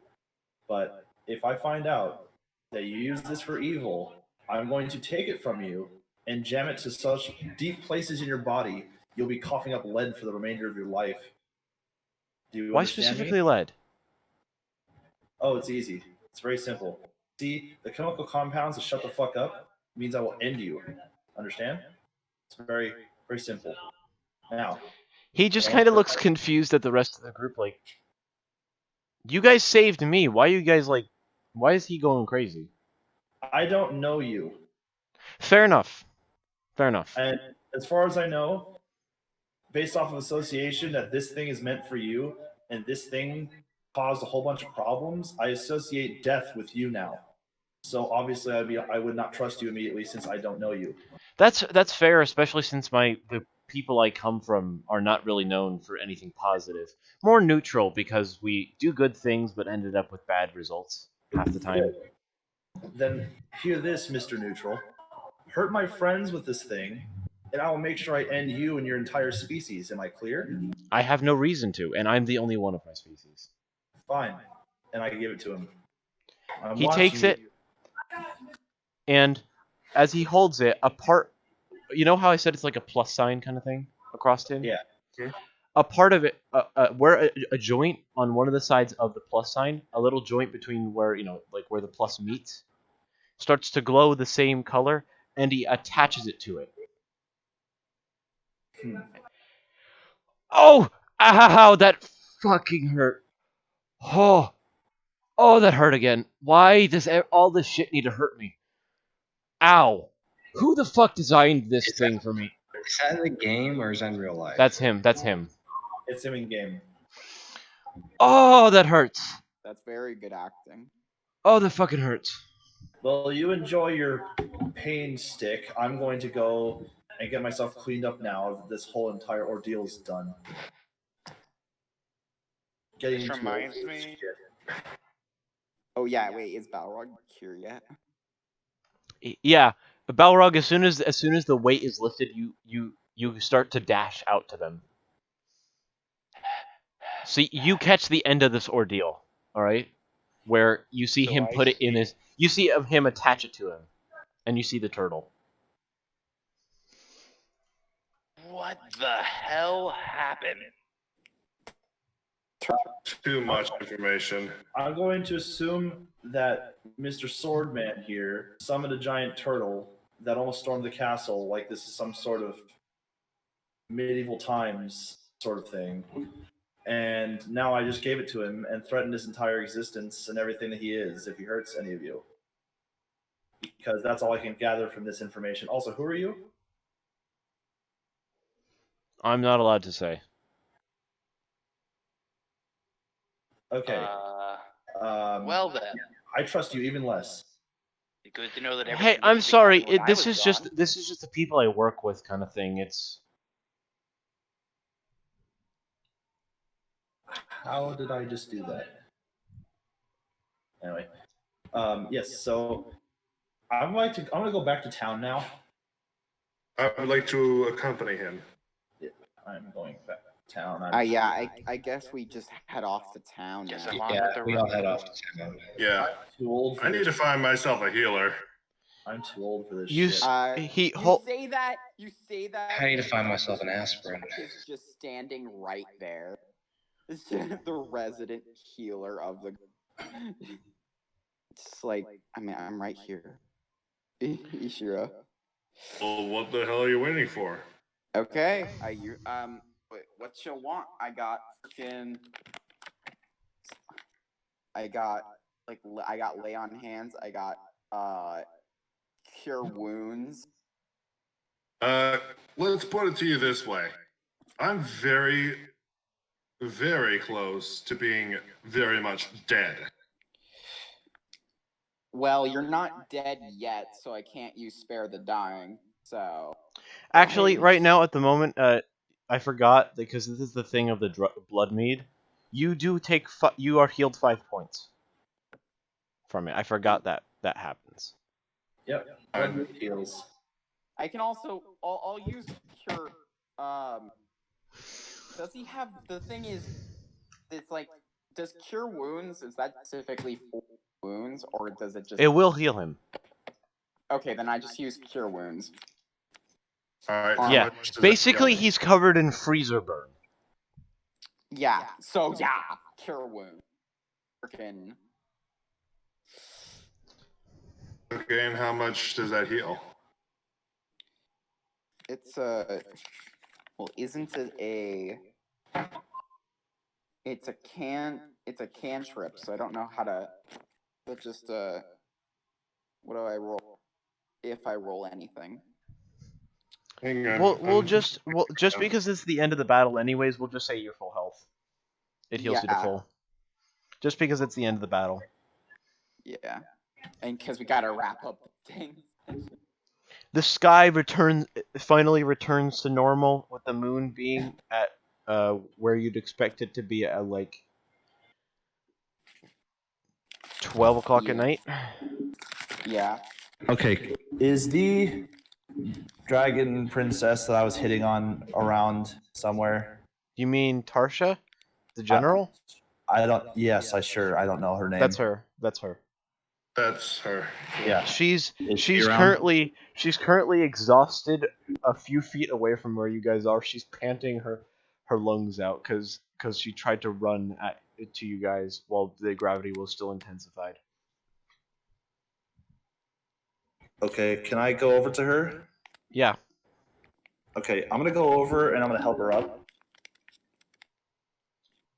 But if I find out that you use this for evil, I'm going to take it from you and jam it to such deep places in your body, you'll be coughing up lead for the remainder of your life. Do you Why understand specifically me? lead? Oh, it's easy. It's very simple. See, the chemical compounds that shut the fuck up means I will end you. Understand? It's very, very simple. Now, He just Don't kind of hurt looks my- confused at the rest of the group, like, you guys saved me. Why are you guys like? Why is he going crazy? I don't know you. Fair enough. Fair enough. And as far as I know, based off of association that this thing is meant for you and this thing caused a whole bunch of problems, I associate death with you now. So obviously I would not trust you immediately since I don't know you. That's fair, especially since the people I come from are not really known for anything positive. More neutral because we do good things but ended up with bad results half the time. Then hear this, Mr. Neutral. Hurt my friends with this thing, and I will make sure I end you and your entire species. Am I clear? I have no reason to, and I'm the only one of my species. Fine. And I give it to him. I'm He watching takes you. it, and as he holds it, a part. You know how I said it's like a plus sign kind of thing across him? Yeah. A part of it, where a joint on one of the sides of the plus sign, a little joint between where, like where the plus meets, starts to glow the same color, and he attaches it to it. Hmm. Oh! Ow! That fucking hurt. Oh! Oh, that hurt again. Why does all this shit need to hurt me? Ow! Who the fuck designed this Is thing for me? Is that in the game or is that in real life? That's him. That's him. It's him in game. Oh, that hurts. That's very good acting. Oh, that fucking hurts. Well, you enjoy your pain stick. I'm going to go and get myself cleaned up now that this whole entire ordeal is done. Getting This into reminds it. me- Oh yeah, wait, is Balrog here yet? Yeah, Balrog. As soon as the weight is lifted, you start to dash out to them. See, you catch the end of this ordeal. All right. where you see So him I put it in see- his. You see him attach it to him, and you see the turtle. What the hell happened? Too much information. I'm going to assume that Mr. Swordman here summoned a giant turtle that almost stormed the castle like this is some sort of medieval times sort of thing. And now I just gave it to him and threatened his entire existence and everything that he is if he hurts any of you. Because that's all I can gather from this information. Also, who are you? I'm not allowed to say. Okay. Well then, I trust you even less. good to know that. Hey, everything I'm was sorry. fine when I This was is gone. just the people I work with kind of thing. It's How did I just do that? Anyway, yes. So I'm gonna go back to town now. I would like to accompany him. I'm going back to town. I guess we just head off to town Guess now. I'm on Yeah, with the we all rest. head off to town. Yeah. Too old for I need this. to find myself a healer. I'm too old for this You shit. he You hol- say that. You say that. I need to find myself an aspirin. Is just standing right there. The resident healer of the. It's like I'm right here. Ishira. Well, what the hell are you waiting for? Okay. What you want? I got lay on hands. I got cure wounds. Let's put it to you this way. I'm very, very close to being very much dead. Well, you're not dead yet, so I can't use spare the dying. So actually right now at the moment, I forgot because this is the thing of the blood mead. You do take you are healed 5 points from it. I forgot that happens. Yep. I'm- Heals. I can also I'll use cure. Does he have the thing? Is it's like does cure wounds? Is that specifically for wounds, or does it just? It will heal him. Okay, then I just use cure wounds. All right. how Yeah, much does that basically heal me? he's covered in freezer burn. Yeah. So yeah, cure wound. Freaking. Okay, and how much does that heal? It's a. Well, isn't it a? It's a cantrip, so I don't know how to. But just what do I roll? If I roll anything. Hang on. We'll just because it's the end of the battle anyways, we'll just say you're full health. It heals you to Yeah. full. Just because it's the end of the battle. Yeah, and because we gotta wrap up things. The sky finally returns to normal with the moon being at where you'd expect it to be at like 12 o'clock Yeah. at night. Yeah. Okay. Is the dragon princess that I was hitting on around somewhere? You mean Tarsha, the general? I don't. Yes, I don't know her name. That's her. That's her. That's her. Yeah. She's Is she around? currently exhausted a few feet away from where you guys are. She's panting her lungs out because she tried to run to you guys while the gravity was still intensified. Okay. Can I go over to her? Yeah. Okay. I'm gonna go over and I'm gonna help her up.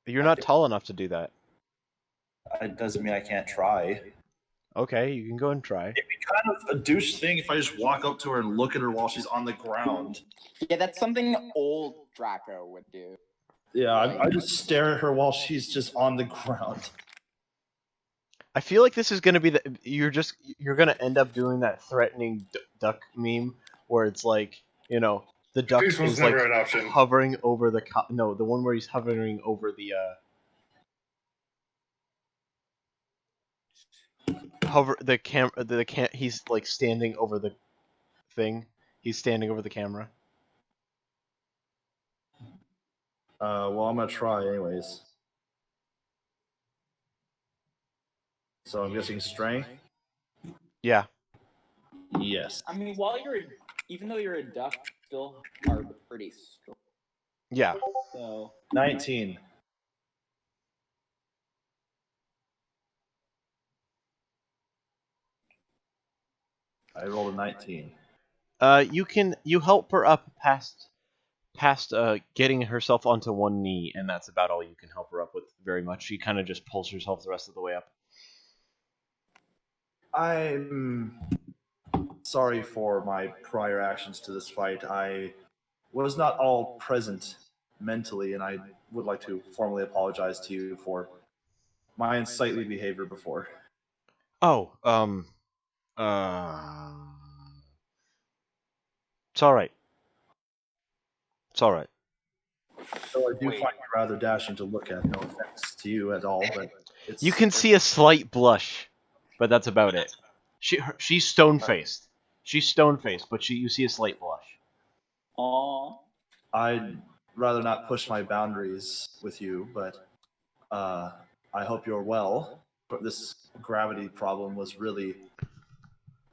You're not tall enough to do that. It doesn't mean I can't try. Okay, you can go and try. It'd be kind of a douche thing if I just walk up to her and look at her while she's on the ground. Yeah, that's something old Draco would do. Yeah, I just stare at her while she's just on the ground. I feel like this is gonna be you're gonna end up doing that threatening duck meme where it's like, you know, the duck This was is like never an option. hovering over the the one where he's hovering over the he's like standing over the thing. He's standing over the camera. Well, I'm gonna try anyways. So I'm guessing strength. Yeah. Yes. I mean, even though you're a duck, you still are pretty strong. Yeah. So 19. I rolled a 19. You help her up past getting herself onto one knee, and that's about all you can help her up with very much. She kind of just pulls herself the rest of the way up. I'm sorry for my prior actions to this fight. I was not all present mentally, and I would like to formally apologize to you for my unsightly behavior before. Oh, it's all right. It's all right. So I do Wait. find you rather dashing to look at. No offense to you at all, but it's You can see a slight blush, but that's about it. She's stone faced. She's stone faced, but you see a slight blush. Aw. I'd rather not push my boundaries with you, but I hope you're well. But this gravity problem was really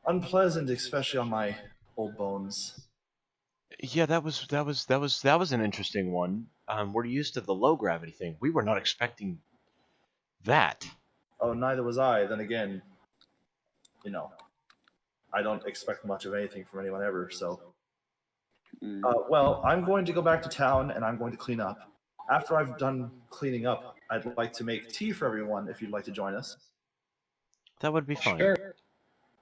unpleasant, especially on my old bones. Yeah, that was an interesting one. We're used to the low gravity thing. We were not expecting that. Oh, neither was I. Then again, I don't expect much of anything from anyone ever. So, well, I'm going to go back to town and I'm going to clean up. After I've done cleaning up, I'd like to make tea for everyone if you'd like to join us. That would be fine. Sure.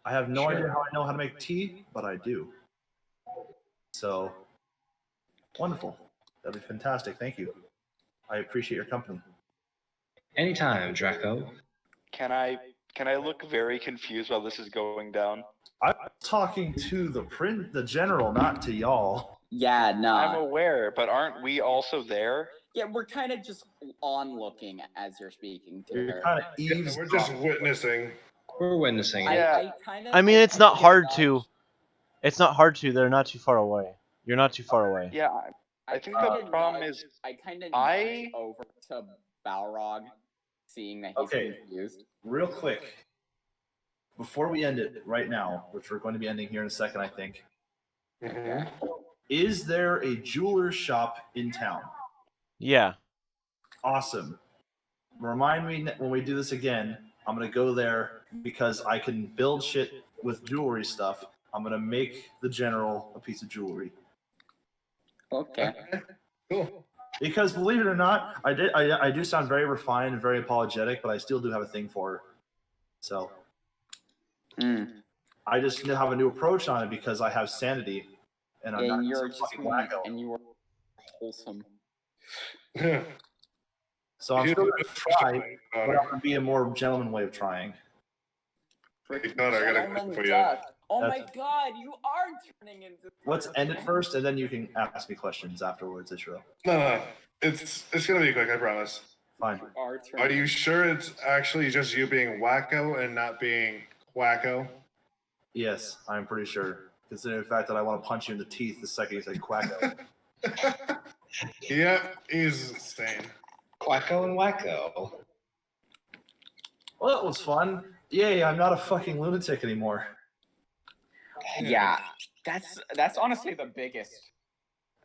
I have no Sure. idea how I know how to make tea, but I do. So, wonderful. That'd be fantastic. Thank you. I appreciate your company. Anytime, Draco. Can I look very confused while this is going down? I'm talking to the general, not to y'all. Yeah, no. I'm aware, but aren't we also there? Yeah, we're kind of just on looking as you're speaking to You're her. kind of Yeah, eaves. we're just witnessing. We're witnessing it. Yeah. I mean, it's not hard to. It's not hard to. They're not too far away. You're not too far away. Yeah, I think the problem is I kind of I- nudge over to Balrog, seeing that he's Okay. confused. Real quick, before we end it right now, which we're going to be ending here in a second, I think, Mhm. is there a jeweler's shop in town? Yeah. Awesome. Remind me when we do this again. I'm going to go there because I can build shit with jewelry stuff. I'm going to make the general a piece of jewelry. Okay. Cool. Because believe it or not, I do sound very refined and very apologetic, but I still do have a thing for her. So I just have a new approach on it because I have sanity, and I'm And not you're some just fucking wacko. and you are wholesome. So I'm still gonna try, but Connor, I'm gonna be a more gentleman way of trying. Hey, Connor, I got a Gentleman question for you. duck. Oh my That's- god, you are turning into. Let's end it first, and then you can ask me questions afterwards, Ishiro. No, it's gonna be quick, I promise. Fine. You are Are turning. you sure it's actually just you being wacko and not being wacko? Yes, I'm pretty sure. Considering the fact that I want to punch you in the teeth the second you say quacko. Yeah, he's insane. Quacko and wacko. Well, that was fun. Yay, I'm not a fucking lunatic anymore. Yeah, that's honestly the biggest.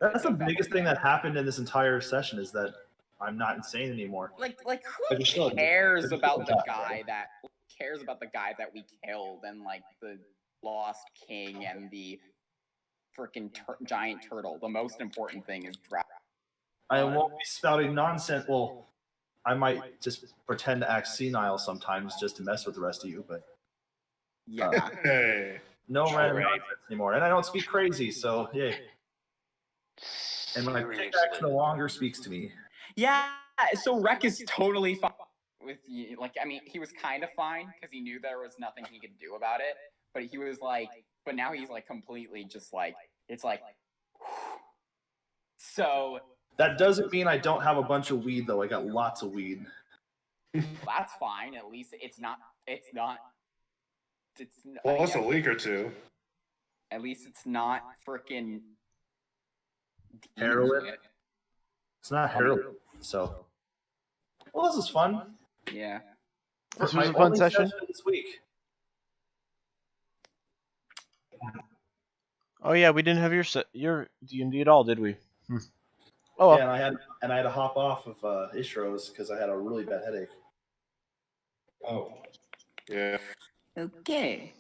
That's the biggest thing that happened in this entire session is that I'm not insane anymore. Like But who you're still- cares but you're about still the a duck, guy right? that cares about the guy that we killed and like the lost king and the freaking giant turtle? The most important thing is Draco. I won't be spouting nonsense. Well, I might just pretend to act senile sometimes just to mess with the rest of you, but Yeah. Hey. no random Alright. nonsense anymore. And I don't speak crazy, so yay. And my pickaxe no Seriously. longer speaks to me. Yeah, so Rek is totally fine with you. Like, I mean, he was kind of fine because he knew there was nothing he could do about it. But he was like, but now he's like completely just like, it's like, so That doesn't mean I don't have a bunch of weed, though. I got lots of weed. that's fine. At least it's not, Well, it's a yeah, leak or two. at least it's not freaking Heroin? It's not heroin, so. Well, this is fun. Yeah. This My was a fun only session. this week. Oh yeah, we didn't have your D&D at all, did we? Oh well. Yeah, and I had to hop off of Ishiro's because I had a really bad headache. Oh, Yeah. Okay.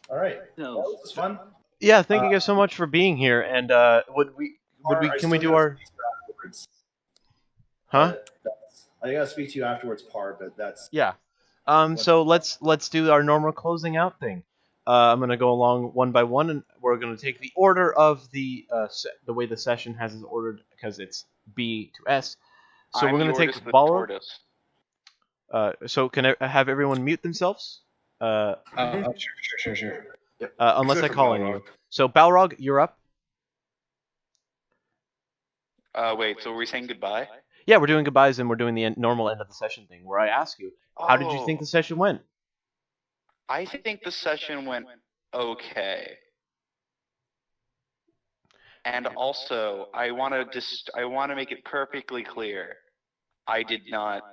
All right, So well, this was fun. Yeah, thank you guys so much for being here. And can we do our Afterwards? huh? I gotta speak to you afterwards, Par. But that's Yeah. So let's do our normal closing out thing. I'm gonna go along one by one, and we're gonna take the order of the way the session has it ordered because it's B to S. So I'm we're the gonna take Ortis the Balrog. tortoise. So can I have everyone mute themselves? sure. Unless Except I for call on you. Balrog. So Balrog, you're up. Wait, so are we saying goodbye? Yeah, we're doing goodbyes and we're doing the normal end of the session thing where I ask you, how did you think the session went? I think the session went okay. And also, I want to make it perfectly clear. I did not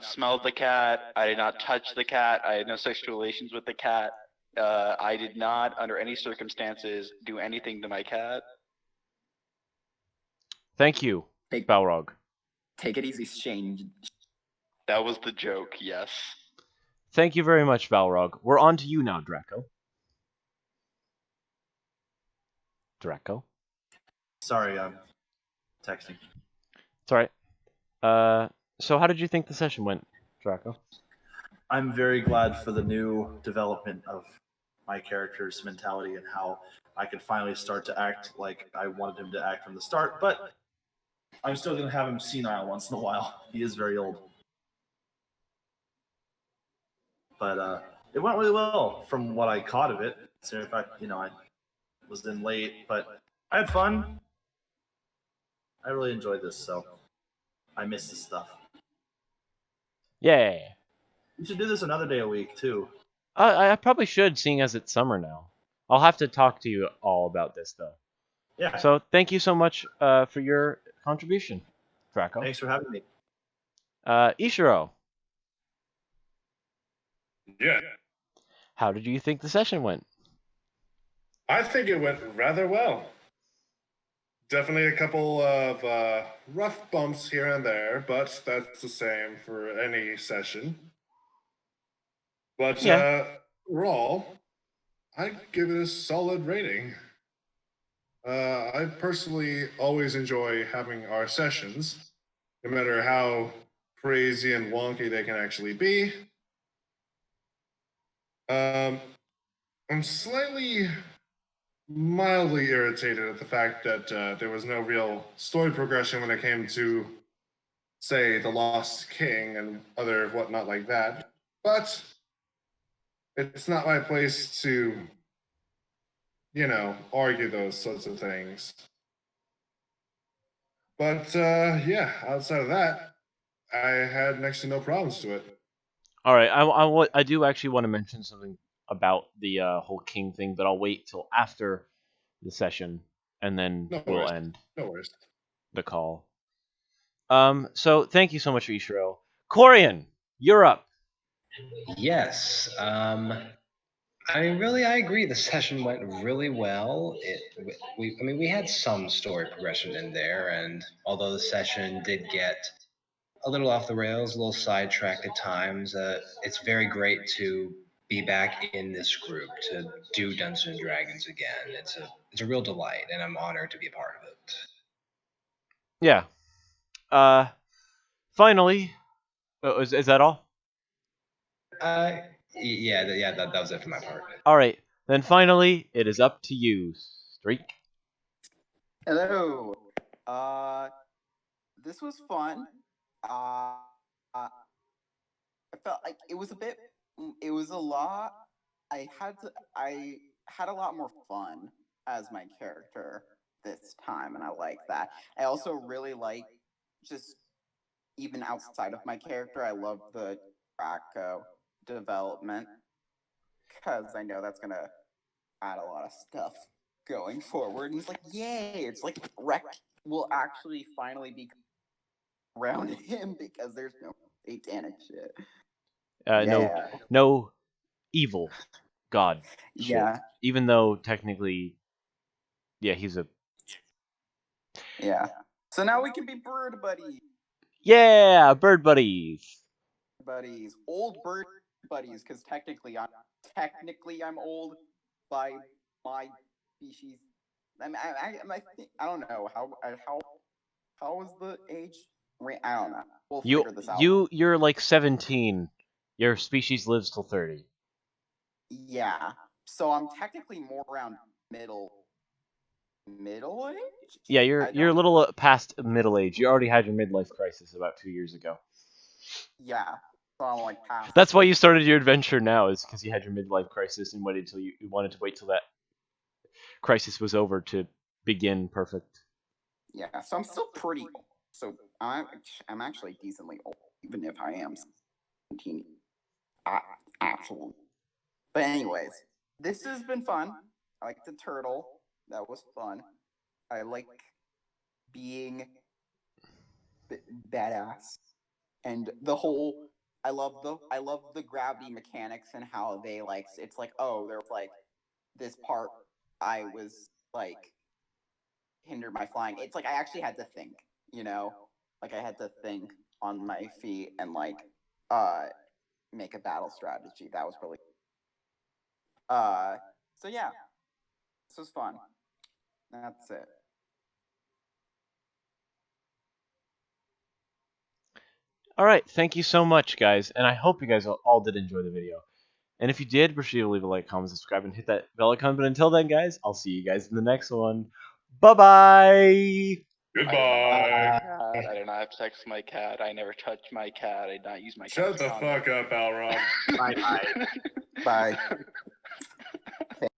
smell the cat. I did not touch the cat. I had no sexual relations with the cat. I did not, under any circumstances, do anything to my cat. Thank you, Take, Balrog. take it easy, Shane. That was the joke, yes. Thank you very much, Balrog. We're on to you now, Draco. Draco? sorry, I'm texting. It's alright. So how did you think the session went, Draco? I'm very glad for the new development of my character's mentality and how I could finally start to act like I wanted him to act from the start. But I'm still gonna have him senile once in a while. He is very old. But it went really well from what I caught of it. So in fact, I was in late, but I had fun. I really enjoyed this, so I miss this stuff. Yeah. We should do this another day a week too. I probably should, seeing as it's summer now. I'll have to talk to you all about this, though. Yeah. So thank you so much for your contribution, Draco. Thanks for having me. Ishiro, Yeah. how did you think the session went? I think it went rather well. Definitely a couple of rough bumps here and there, but that's the same for any session. But Yeah. overall, I'd give it a solid rating. I personally always enjoy having our sessions, no matter how crazy and wonky they can actually be. I'm mildly irritated at the fact that there was no real story progression when it came to, say, The Lost King and other whatnot like that. But it's not my place to, argue those sorts of things. But yeah, outside of that, I had next to no problems to it. All right, I do actually want to mention something about the whole king thing, but I'll wait till after the session, and then No we'll worries. end No worries. the call. So thank you so much, Ishiro. Corian, you're up. Yes. I agree. The session went really well. We had some story progression in there, and although the session did get a little off the rails, a little sidetracked at times, it's very great to be back in this group to do Dungeons and Dragons again. It's a real delight, and I'm honored to be a part of it. Yeah. Finally, is that all? Yeah, that was it for my part. All right, then finally, it is up to you, Streak. Hello. This was fun. I felt like it was a lot. I had a lot more fun as my character this time, and I like that. I also really like just even outside of my character, I love the Draco development because I know that's gonna add a lot of stuff going forward. And it's like, yay! It's like Rec will actually finally be around him because there's no satanic shit. No, no evil god shit. Yeah. Even though technically, yeah, he's a Yeah. So now we can be bird buddies. bird buddies. Old bird buddies, because technically I'm old by my species. I don't know how is the age? I don't know. We'll figure this out. You're like 17. Your species lives till 30. Yeah. So I'm technically more around middle age. Yeah, you're a little past middle age. You already had your midlife crisis about 2 years ago. Yeah. So I'm like past. That's why you started your adventure now, is because you had your midlife crisis and waited till you wanted to wait till that crisis was over to begin perfect. Yeah. So I'm still pretty old. So I'm actually decently old, even if I am 17. Actually. But anyways, this has been fun. I like the turtle. That was fun. I like being badass, and the whole. I love the gravity mechanics and how they like. It's like, oh, there's like this part I was like hindered my flying. It's like I actually had to think, like I had to think on my feet and like make a battle strategy. That was really so yeah. This was fun. That's it. Alright, thank you so much, guys, and I hope you guys all did enjoy the video. And if you did, be sure to leave a like, comment, subscribe, and hit that bell icon. But until then, guys, I'll see you guys in the next one. Bye-bye! Goodbye. I do not have sex with my cat. I never touch my cat. I do not use my cat. Shut the fuck up, Balrog. Bye-bye. Bye.